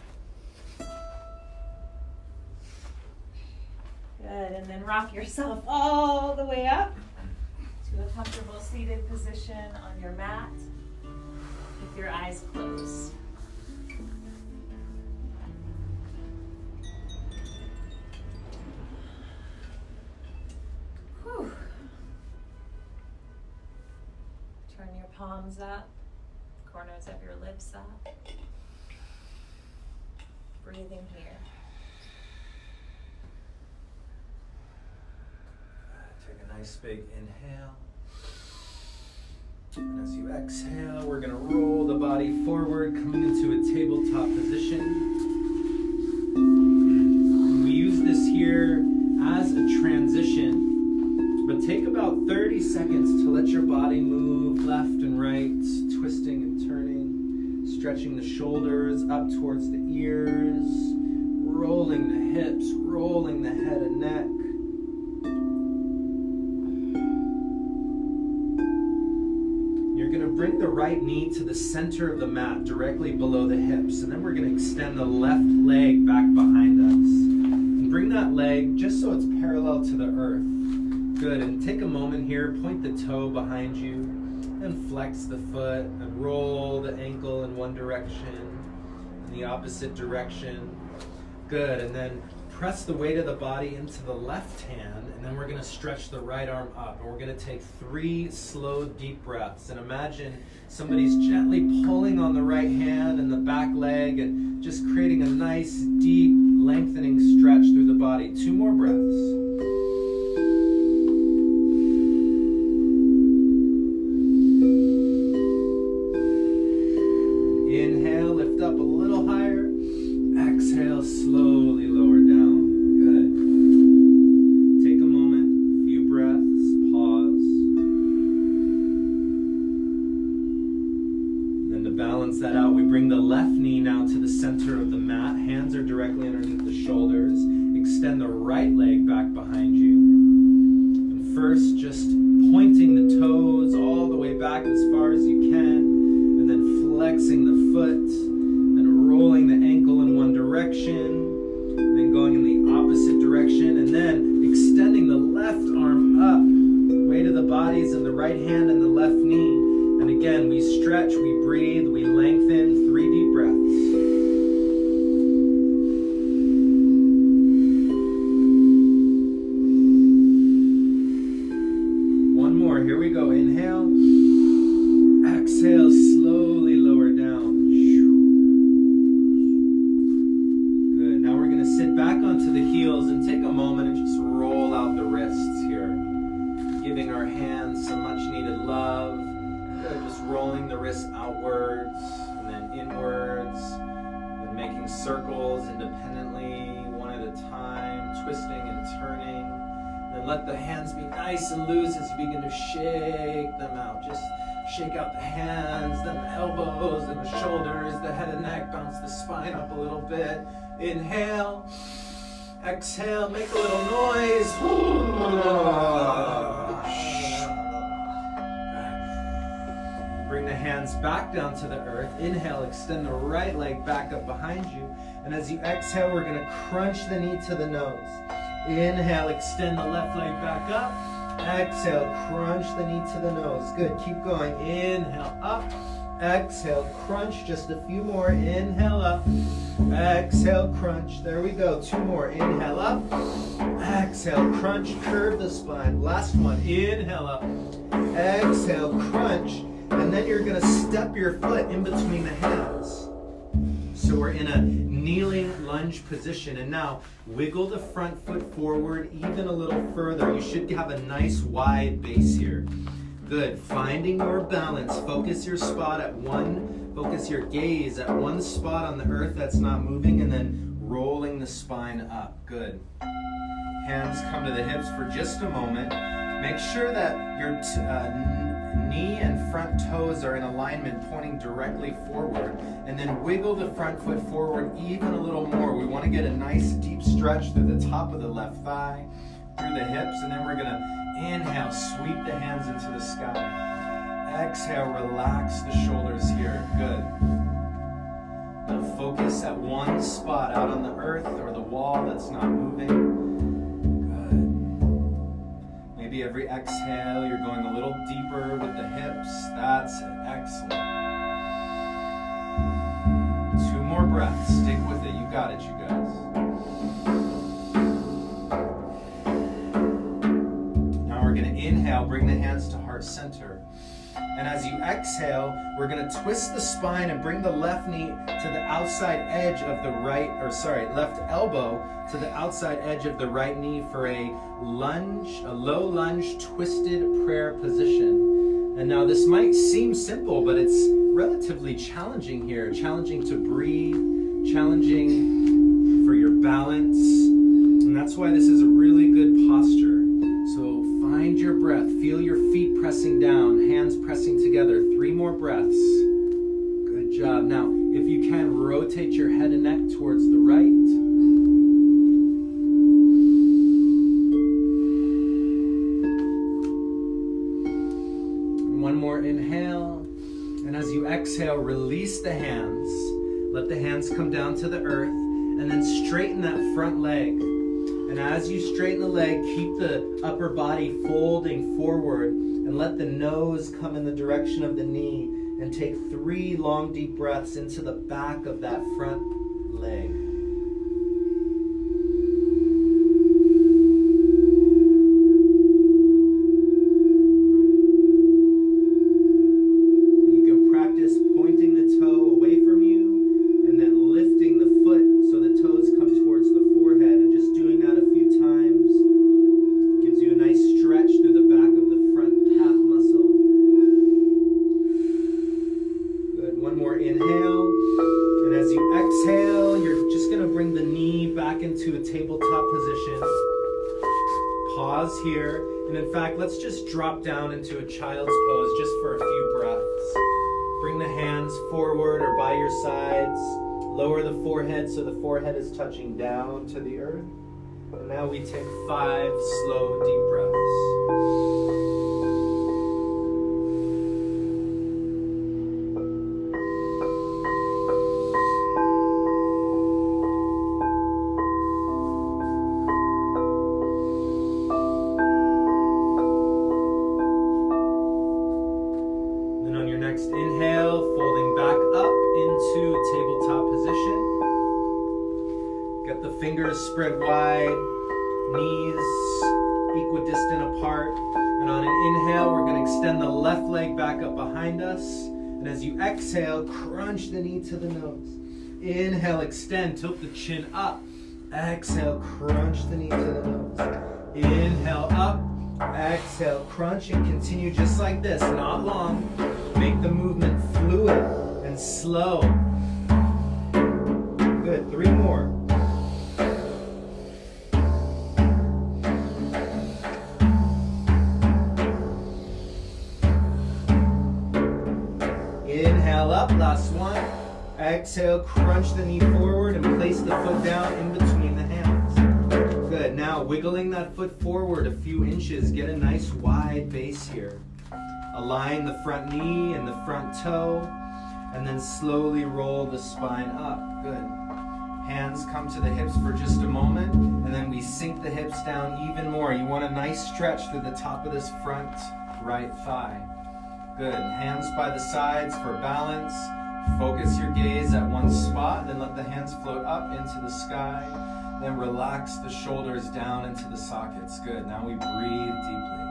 Good, and then rock yourself all the way up to a comfortable seated position on your mat with your eyes closed. Whew. Turn your palms up, corners of your lips up. Breathing here. Take a nice big inhale. And as you exhale, we're going to roll the body forward, coming into a tabletop position. We use this here as a transition, but take about 30 seconds to let your body move left and right, twisting and turning, stretching the shoulders up towards the ears, rolling the hips, rolling the head and neck. You're going to bring the right knee to the center of the mat, directly below the hips, and then we're going to extend the left leg back behind us. And bring that leg just so it's parallel to the earth. Good, and take a moment here, point the toe behind you, and flex the foot, and roll the ankle in one direction, in the opposite direction. Good, and then press the weight of the body into the left hand, and then we're going to stretch the right arm up, and we're going to take 3 slow, deep breaths. And imagine somebody's gently pulling on the right hand and the back leg, and just creating a nice, deep, lengthening stretch through the body. 2 more breaths. Inhale, lift up a little higher. Exhale, slowly lower down. the right leg back behind you. And first, just pointing the toes all the way back as far as you can, and then flexing the foot, and rolling the ankle in one direction, and then going in the opposite direction, and then extending the left arm up, weight of the bodies in the right hand and the left knee. And again, we stretch, we breathe, we lengthen. 3 deep breaths. One more. Here we go. Inhale. Exhale. Slowly lower down. Good. Now we're going to sit back onto the heels and take a moment and just roll out the wrists here. Giving our hands some much needed love. Good. Just rolling the wrists outwards and then inwards. And making circles independently, one at a time, twisting and turning. Then let the hands be nice and loose as you begin to shake them out. Just shake out the hands, then the elbows, and the shoulders, the head and neck. Bounce the spine up a little bit. Inhale. Exhale. Make a little noise. Bring the hands back down to the earth. Inhale, extend the right leg back up behind you. And as you exhale, we're going to crunch the knee to the nose. Inhale, extend the left leg back up. Exhale, crunch the knee to the nose. Good, keep going. Inhale, up. Exhale, crunch. Just a few more. Inhale, up. Exhale, crunch. There we go. 2 more. Inhale, up. Exhale, crunch. Curve the spine. Last one. Inhale, up. Exhale, crunch. And then you're going to step your foot in between the hands. So we're in a kneeling lunge position. And now wiggle the front foot forward even a little further. You should have a nice wide base here. Good. Finding your balance. Focus your gaze at one spot on the earth that's not moving, and then rolling the spine up. Good. Hands come to the hips for just a moment. Make sure that your knee and front toes are in alignment, pointing directly forward, and then wiggle the front foot forward even a little more. We want to get a nice deep stretch through the top of the left thigh, through the hips, and then we're going to inhale, sweep the hands into the sky. Exhale, relax the shoulders here. Good. Now focus at one spot out on the earth or the wall that's not moving. Maybe every exhale, you're going a little deeper with the hips. That's it. Excellent. 2 more breaths. Stick with it. You got it, you guys. Now we're going to inhale. Bring the hands to heart center. And as you exhale, we're going to twist the spine and bring the left knee to the outside edge of the left elbow to the outside edge of the right knee for a low lunge, twisted prayer position. And now this might seem simple, but it's relatively challenging here. Challenging to breathe, challenging for your balance. And that's why this is a really good posture. So find your breath. Feel your feet pressing down, hands pressing together. 3 more breaths. Good job. Now, if you can, rotate your head and neck towards the right. One more inhale. And as you exhale, release the hands. Let the hands come down to the earth. And then straighten that front leg. And as you straighten the leg, keep the upper body folding forward and let the nose come in the direction of the knee, and take 3 long deep breaths into the back of that front leg. You can practice pointing the toe away from you and then lifting the foot so the toes come towards the forehead, and just doing that a few times gives you a nice stretch through the back of the front calf muscle. Good. One more inhale. And as you exhale, you're just going to bring the knee back into a tabletop position. Pause here. And in fact, let's just drop down into a child's pose just for a few breaths. Bring the hands forward or by your sides. Lower the forehead so the forehead is touching down to the earth. And now we take 5 slow, deep breaths. Spread wide, knees equidistant apart. And on an inhale, we're going to extend the left leg back up behind us. And as you exhale, crunch the knee to the nose. Inhale, extend, tilt the chin up. Exhale, crunch the knee to the nose. Inhale, up. Exhale, crunch, and continue just like this, not long. Make the movement fluid and slow. Good, 3 more. Up, last one. Exhale, crunch the knee forward and place the foot down in between the hands. Good, now wiggling that foot forward a few inches, get a nice wide base here. Align the front knee and the front toe, and then slowly roll the spine up. Good. Hands come to the hips for just a moment, and then we sink the hips down even more. You want a nice stretch through the top of this front right thigh. Good. Hands by the sides for balance. Focus your gaze at one spot, then let the hands float up into the sky. Then relax the shoulders down into the sockets. Good. Now we breathe deeply.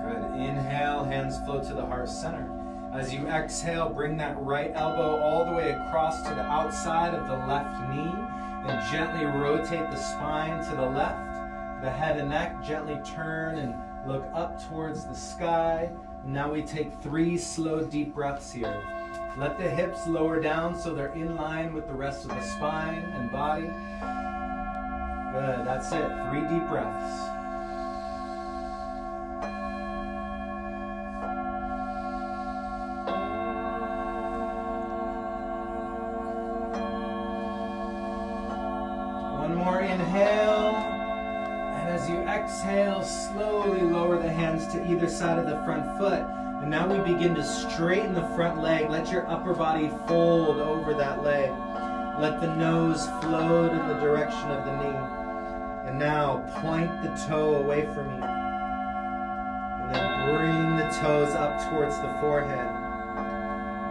Good. Inhale, hands float to the heart center. As you exhale, bring that right elbow all the way across to the outside of the left knee, and gently rotate the spine to the left. The head and neck gently turn and look up towards the sky. And now we take 3 slow, deep breaths here. Let the hips lower down so they're in line with the rest of the spine and body. Good, that's it. 3 deep breaths. Inhale, and as you exhale, slowly lower the hands to either side of the front foot. And now we begin to straighten the front leg. Let your upper body fold over that leg. Let the nose float in the direction of the knee. And now point the toe away from you. And then bring the toes up towards the forehead.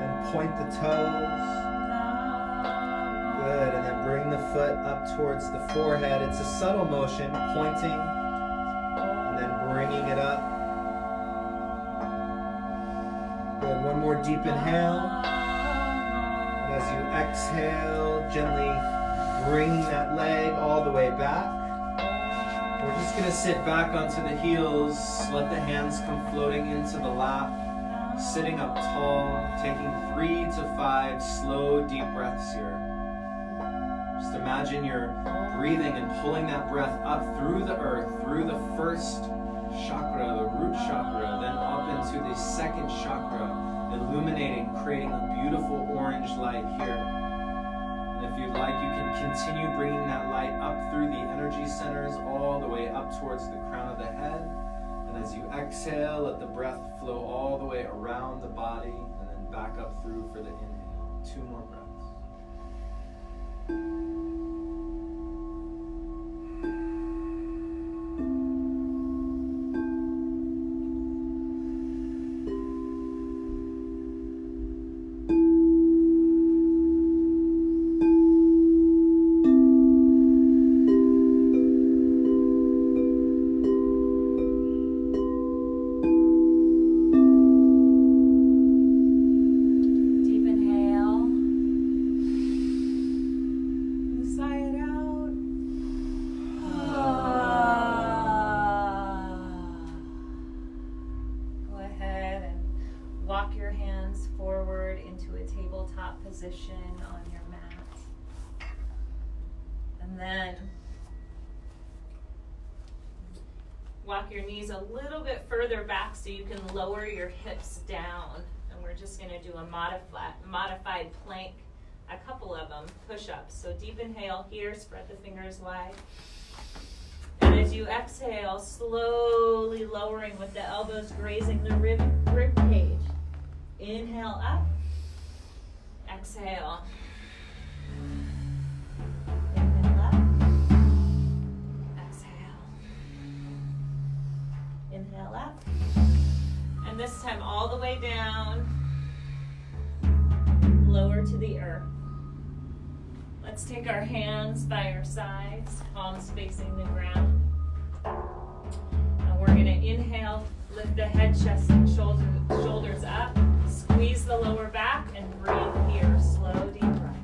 Then point the toes. Good, and then bring the foot up towards the forehead. It's a subtle motion, pointing, and then bringing it up. Good, one more deep inhale. And as you exhale, gently bringing that leg all the way back. We're just going to sit back onto the heels, let the hands come floating into the lap, sitting up tall, taking 3 to 5 slow, deep breaths here. Just imagine you're breathing and pulling that breath up through the earth, through the first chakra, the root chakra, then up into the second chakra, illuminating, creating a beautiful orange light here. And if you'd like, you can continue bringing that light up through the energy centers all the way up towards the crown of the head. And as you exhale, let the breath flow all the way around the body and then back up through for the inhale. 2 more breaths. Position on your mat. And then walk your knees a little bit further back so you can lower your hips down. And we're just going to do a modified plank, a couple of them, push-ups. So deep inhale here, spread the fingers wide. And as you exhale, slowly lowering with the elbows grazing the rib cage. Inhale up, exhale. Inhale up, exhale. Inhale up. And this time all the way down, lower to the earth. Let's take our hands by our sides, palms facing the ground. And we're going to inhale, lift the head, chest, and shoulders up. Squeeze the lower back and breathe here. Slow, deep breath.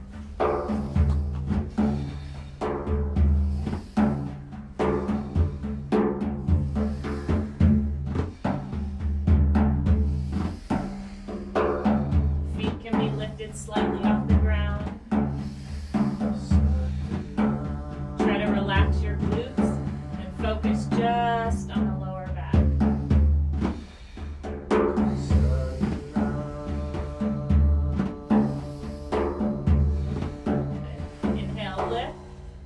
Feet can be lifted slightly off the ground. Try to relax your glutes and focus just on the lower back. Inhale, lift.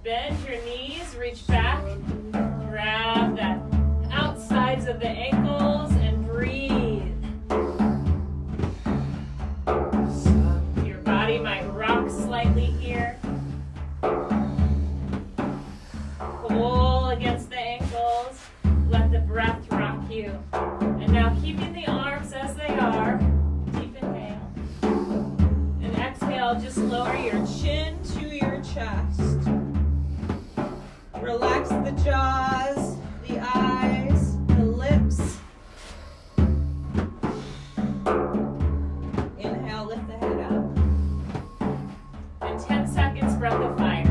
Bend your knees, reach back. Grab the outsides of the ankles and breathe. Your body might rock slightly here. Pull against the ankles. Let the breath rock you. And now keeping the arms as they are. Deep inhale. And exhale, just lower your chin to your chest. Relax the jaws, the eyes, the lips. Inhale, lift the head up. And 10 seconds, breath of fire.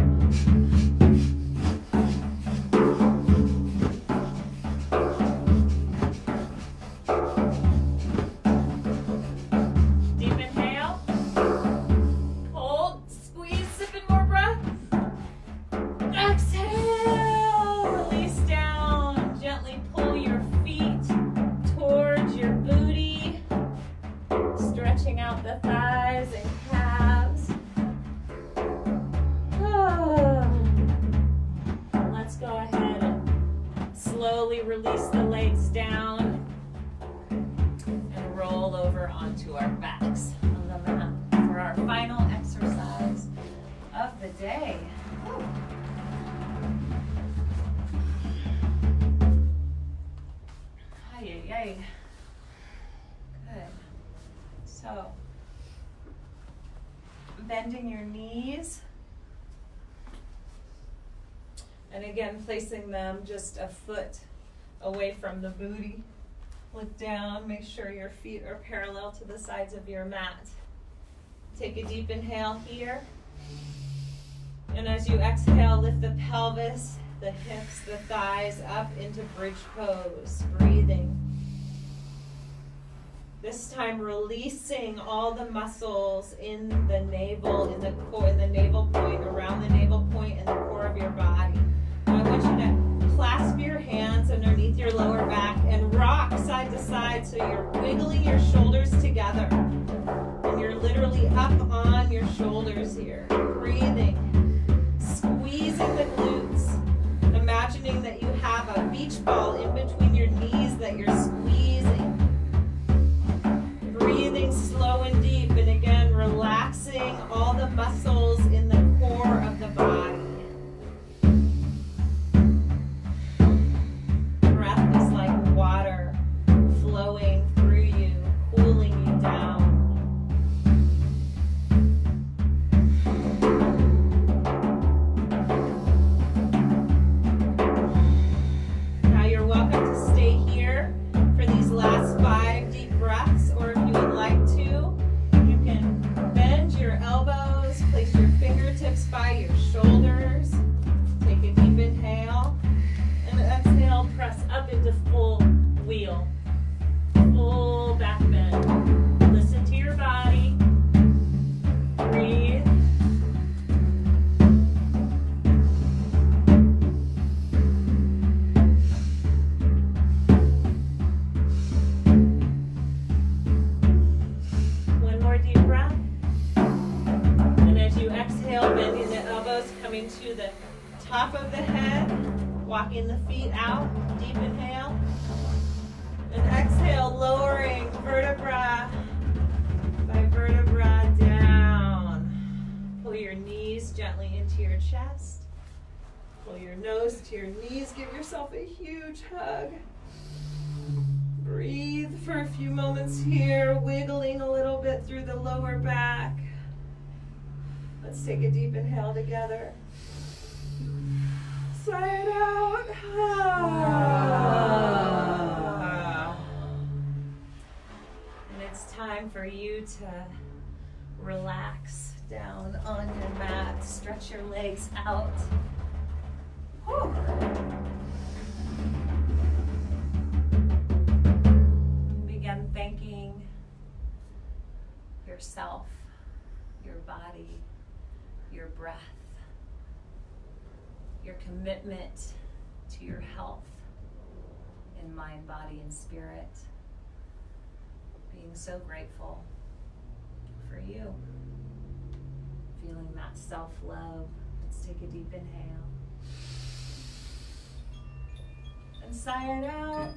Deep inhale. Hold, squeeze, sipping more breath. Exhale, release down. Gently pull your feet towards your booty. Stretching out the thighs and calves. Let's go ahead and slowly release the legs down and roll over onto our backs on the mat for our final exercise of the day. Ay, ay, ay. Good. So, bending your knees. And again, placing them just a foot away from the booty. Look down, make sure your feet are parallel to the sides of your mat. Take a deep inhale here. And as you exhale, lift the pelvis, the hips, the thighs up into bridge pose, breathing. This time releasing all the muscles in the navel, in the core, in the navel point, around the navel point and the core of your body. Now I want you to clasp your hands underneath your lower back and rock side to side so you're wiggling your shoulders together. And you're literally up on your shoulders here. Breathing. Squeezing the glutes. Imagining that you have a beach ball in between your knees that you're squeezing. Breathing slow and deep, and again relaxing all the muscles in the core of the body. Breath is like water flowing through you, cooling you down. Now you're welcome to stay here for these last 5 deep breaths, or if you would like to, you can bend your elbows, place your fingertips by your shoulders, take a deep inhale, and exhale, press up into full wheel, full back bend. Listen to your body, breathe. into the top of the head, walking the feet out, deep inhale. And exhale, lowering vertebra by vertebra down. Pull your knees gently into your chest. Pull your nose to your knees. Give yourself a huge hug. Breathe for a few moments here, wiggling a little bit through the lower back. Let's take a deep inhale together. Sigh it out. And it's time for you to relax down on your mat. Stretch your legs out. Whew. Begin thanking yourself, your body, your breath, your commitment to your health in mind, body, and spirit. Being so grateful for you. Feeling that self-love. Let's take a deep inhale. And sigh it out.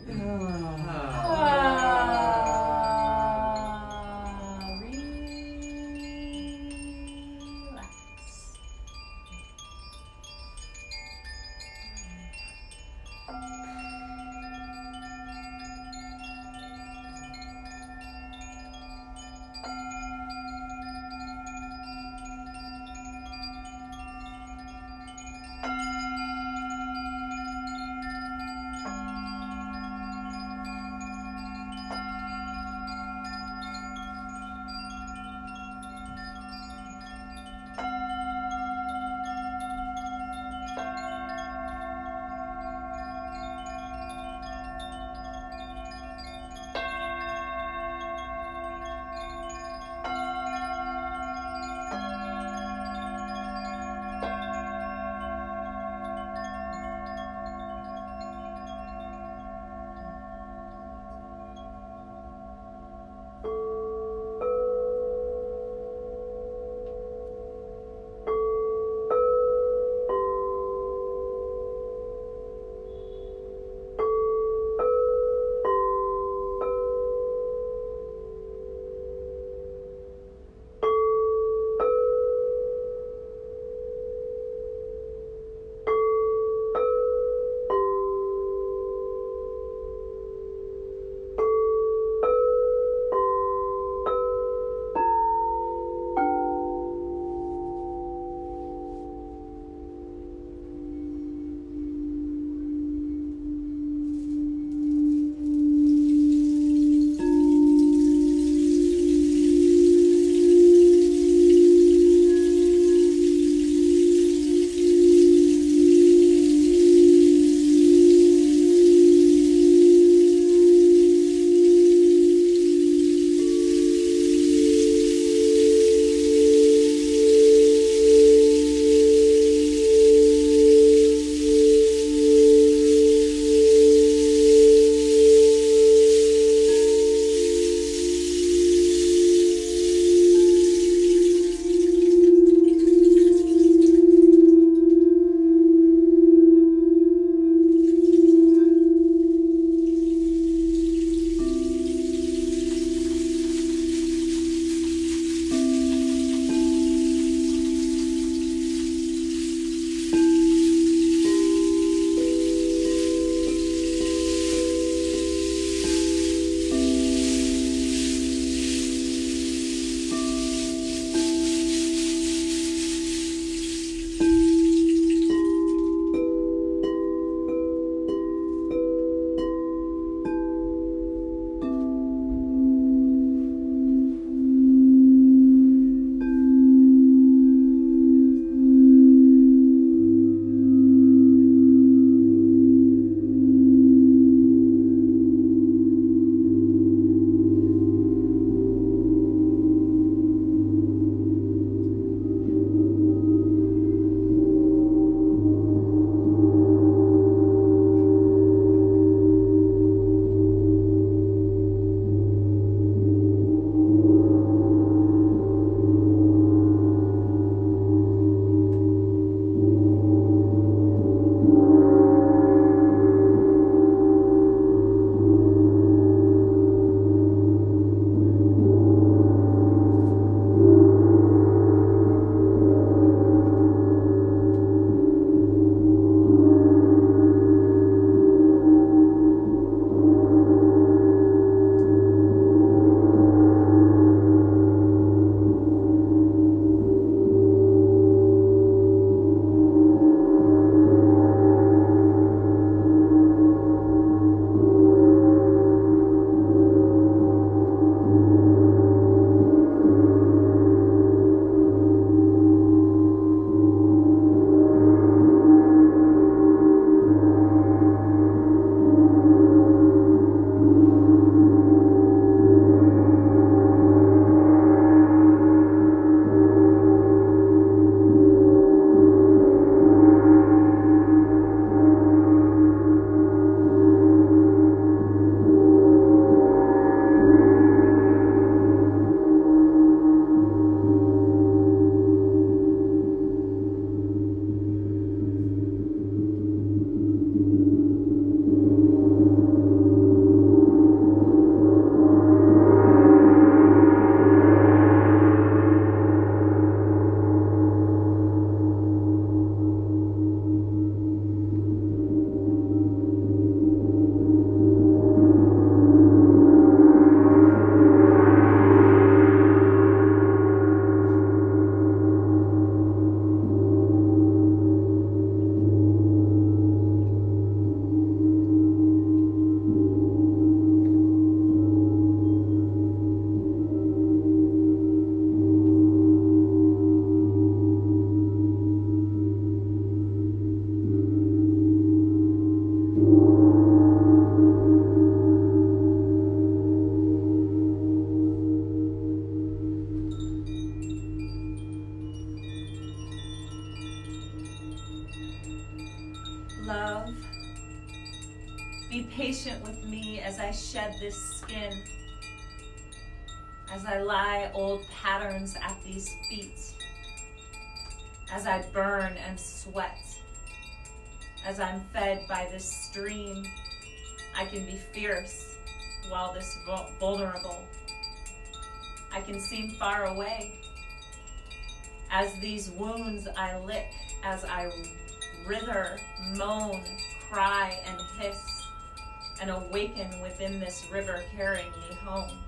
Be patient with me as I shed this skin, as I lie old patterns at these feet, as I burn and sweat, as I'm fed by this stream. I can be fierce while this vulnerable. I can seem far away. As these wounds I lick, as I writher, moan, cry, and hiss, and awaken within this river carrying me home.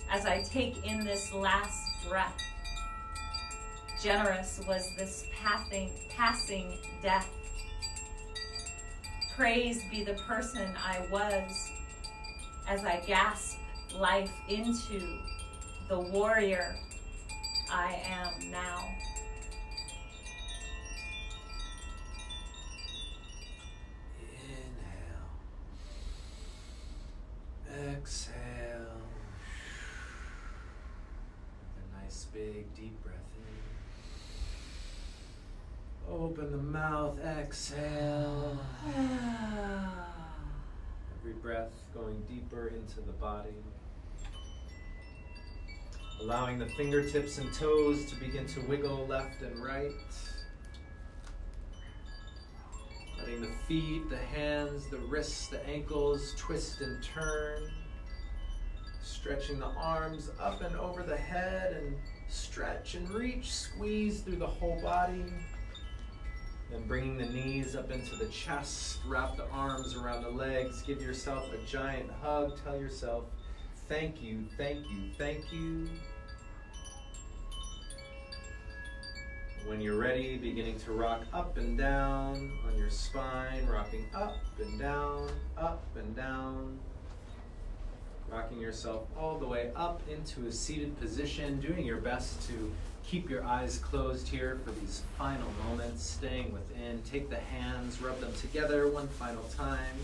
As I take in this last breath, generous was this passing death. Praise be the person I was as I gasp life into the warrior I am now. Inhale. Exhale. A nice big deep breath in. Open the mouth. Exhale. Every breath going deeper into the body. Allowing the fingertips and toes to begin to wiggle left and right. Letting the feet, the hands, the wrists, the ankles twist and turn. Stretching the arms up and over the head and stretch and reach, squeeze through the whole body. Then bringing the knees up into the chest, wrap the arms around the legs, give yourself a giant hug, tell yourself, thank you, thank you, thank you. When you're ready, beginning to rock up and down on your spine, rocking up and down, rocking yourself all the way up into a seated position, doing your best to keep your eyes closed here for these final moments, staying within. Take the hands, rub them together one final time.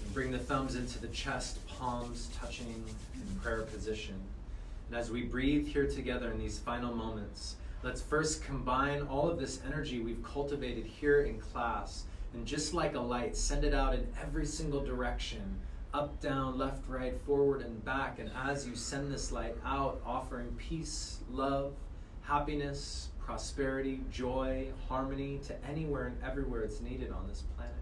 And bring the thumbs into the chest, palms touching in prayer position. And as we breathe here together in these final moments, let's first combine all of this energy we've cultivated here in class, and just like a light, send it out in every single direction. Up, down, left, right, forward, and back. And as you send this light out, offering peace, love, happiness, prosperity, joy, harmony to anywhere and everywhere it's needed on this planet.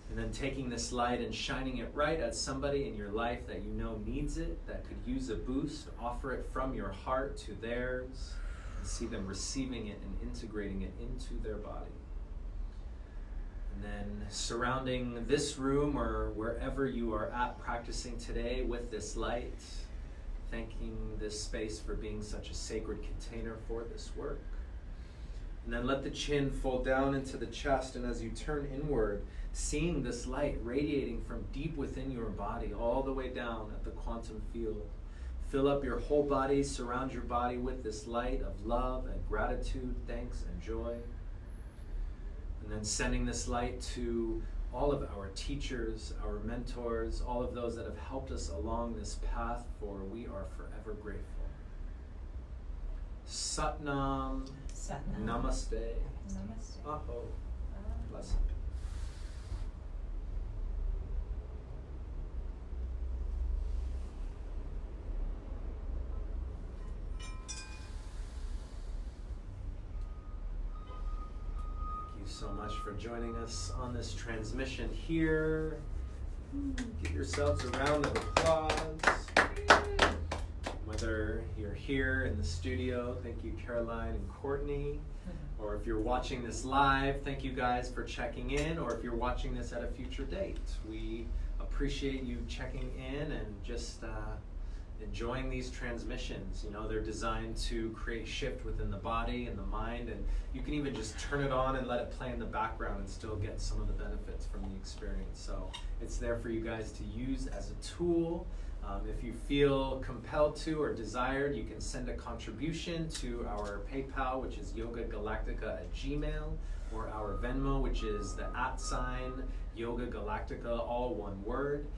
And then taking this light and shining it right at somebody in your life that you know needs it, that could use a boost. Offer it from your heart to theirs, and see them receiving it and integrating it into their body. And then surrounding this room or wherever you are at practicing today with this light, thanking this space for being such a sacred container for this work. And then let the chin fold down into the chest, and as you turn inward, seeing this light radiating from deep within your body all the way down at the quantum field. Fill up your whole body, surround your body with this light of love and gratitude, thanks and joy. And then sending this light to all of our teachers, our mentors, all of those that have helped us along this path, for we are forever grateful. Satnam. Satnam. Namaste. Namaste. Aho. Blessed. So much for joining us on this transmission here. Give yourselves a round of applause. Whether you're here in the studio, thank you Caroline and Courtney, or if you're watching this live, thank you guys for checking in, or if you're watching this at a future date. We appreciate you checking in and just enjoying these transmissions. You know, they're designed to create shift within the body and the mind, and you can even just turn it on and let it play in the background and still get some of the benefits from the experience. So it's there for you guys to use as a tool. If you feel compelled to or desired, you can send a contribution to our PayPal, which is yogagalactica@gmail, or our Venmo, which is the @Yoga Galactica, all one word.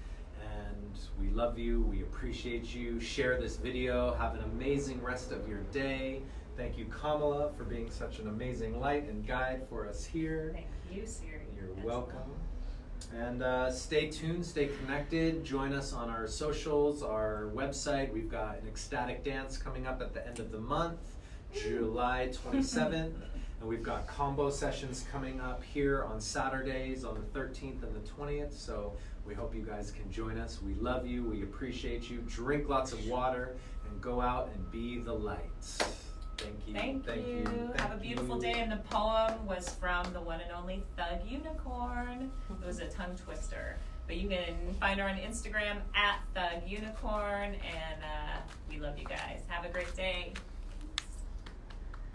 And we love you, we appreciate you. Share this video, have an amazing rest of your day. Thank you, Kamala, for being such an amazing light and guide for us here. Thank you, Siri. You're as welcome. well. And stay tuned, stay connected. Join us on our socials, our website. We've got an ecstatic dance coming up at the end of the month, July 27th. And we've got combo sessions coming up here on Saturdays on the 13th and the 20th. So we hope you guys can join us. We love you. We appreciate you. Drink lots of water and go out and be the light. Thank you. Thank you. Thank Have a beautiful you. day. And the poem was from the one and only Thug Unicorn. It was a tongue twister. But you can find her on Instagram at Thug Unicorn. And we love you guys. Have a great day.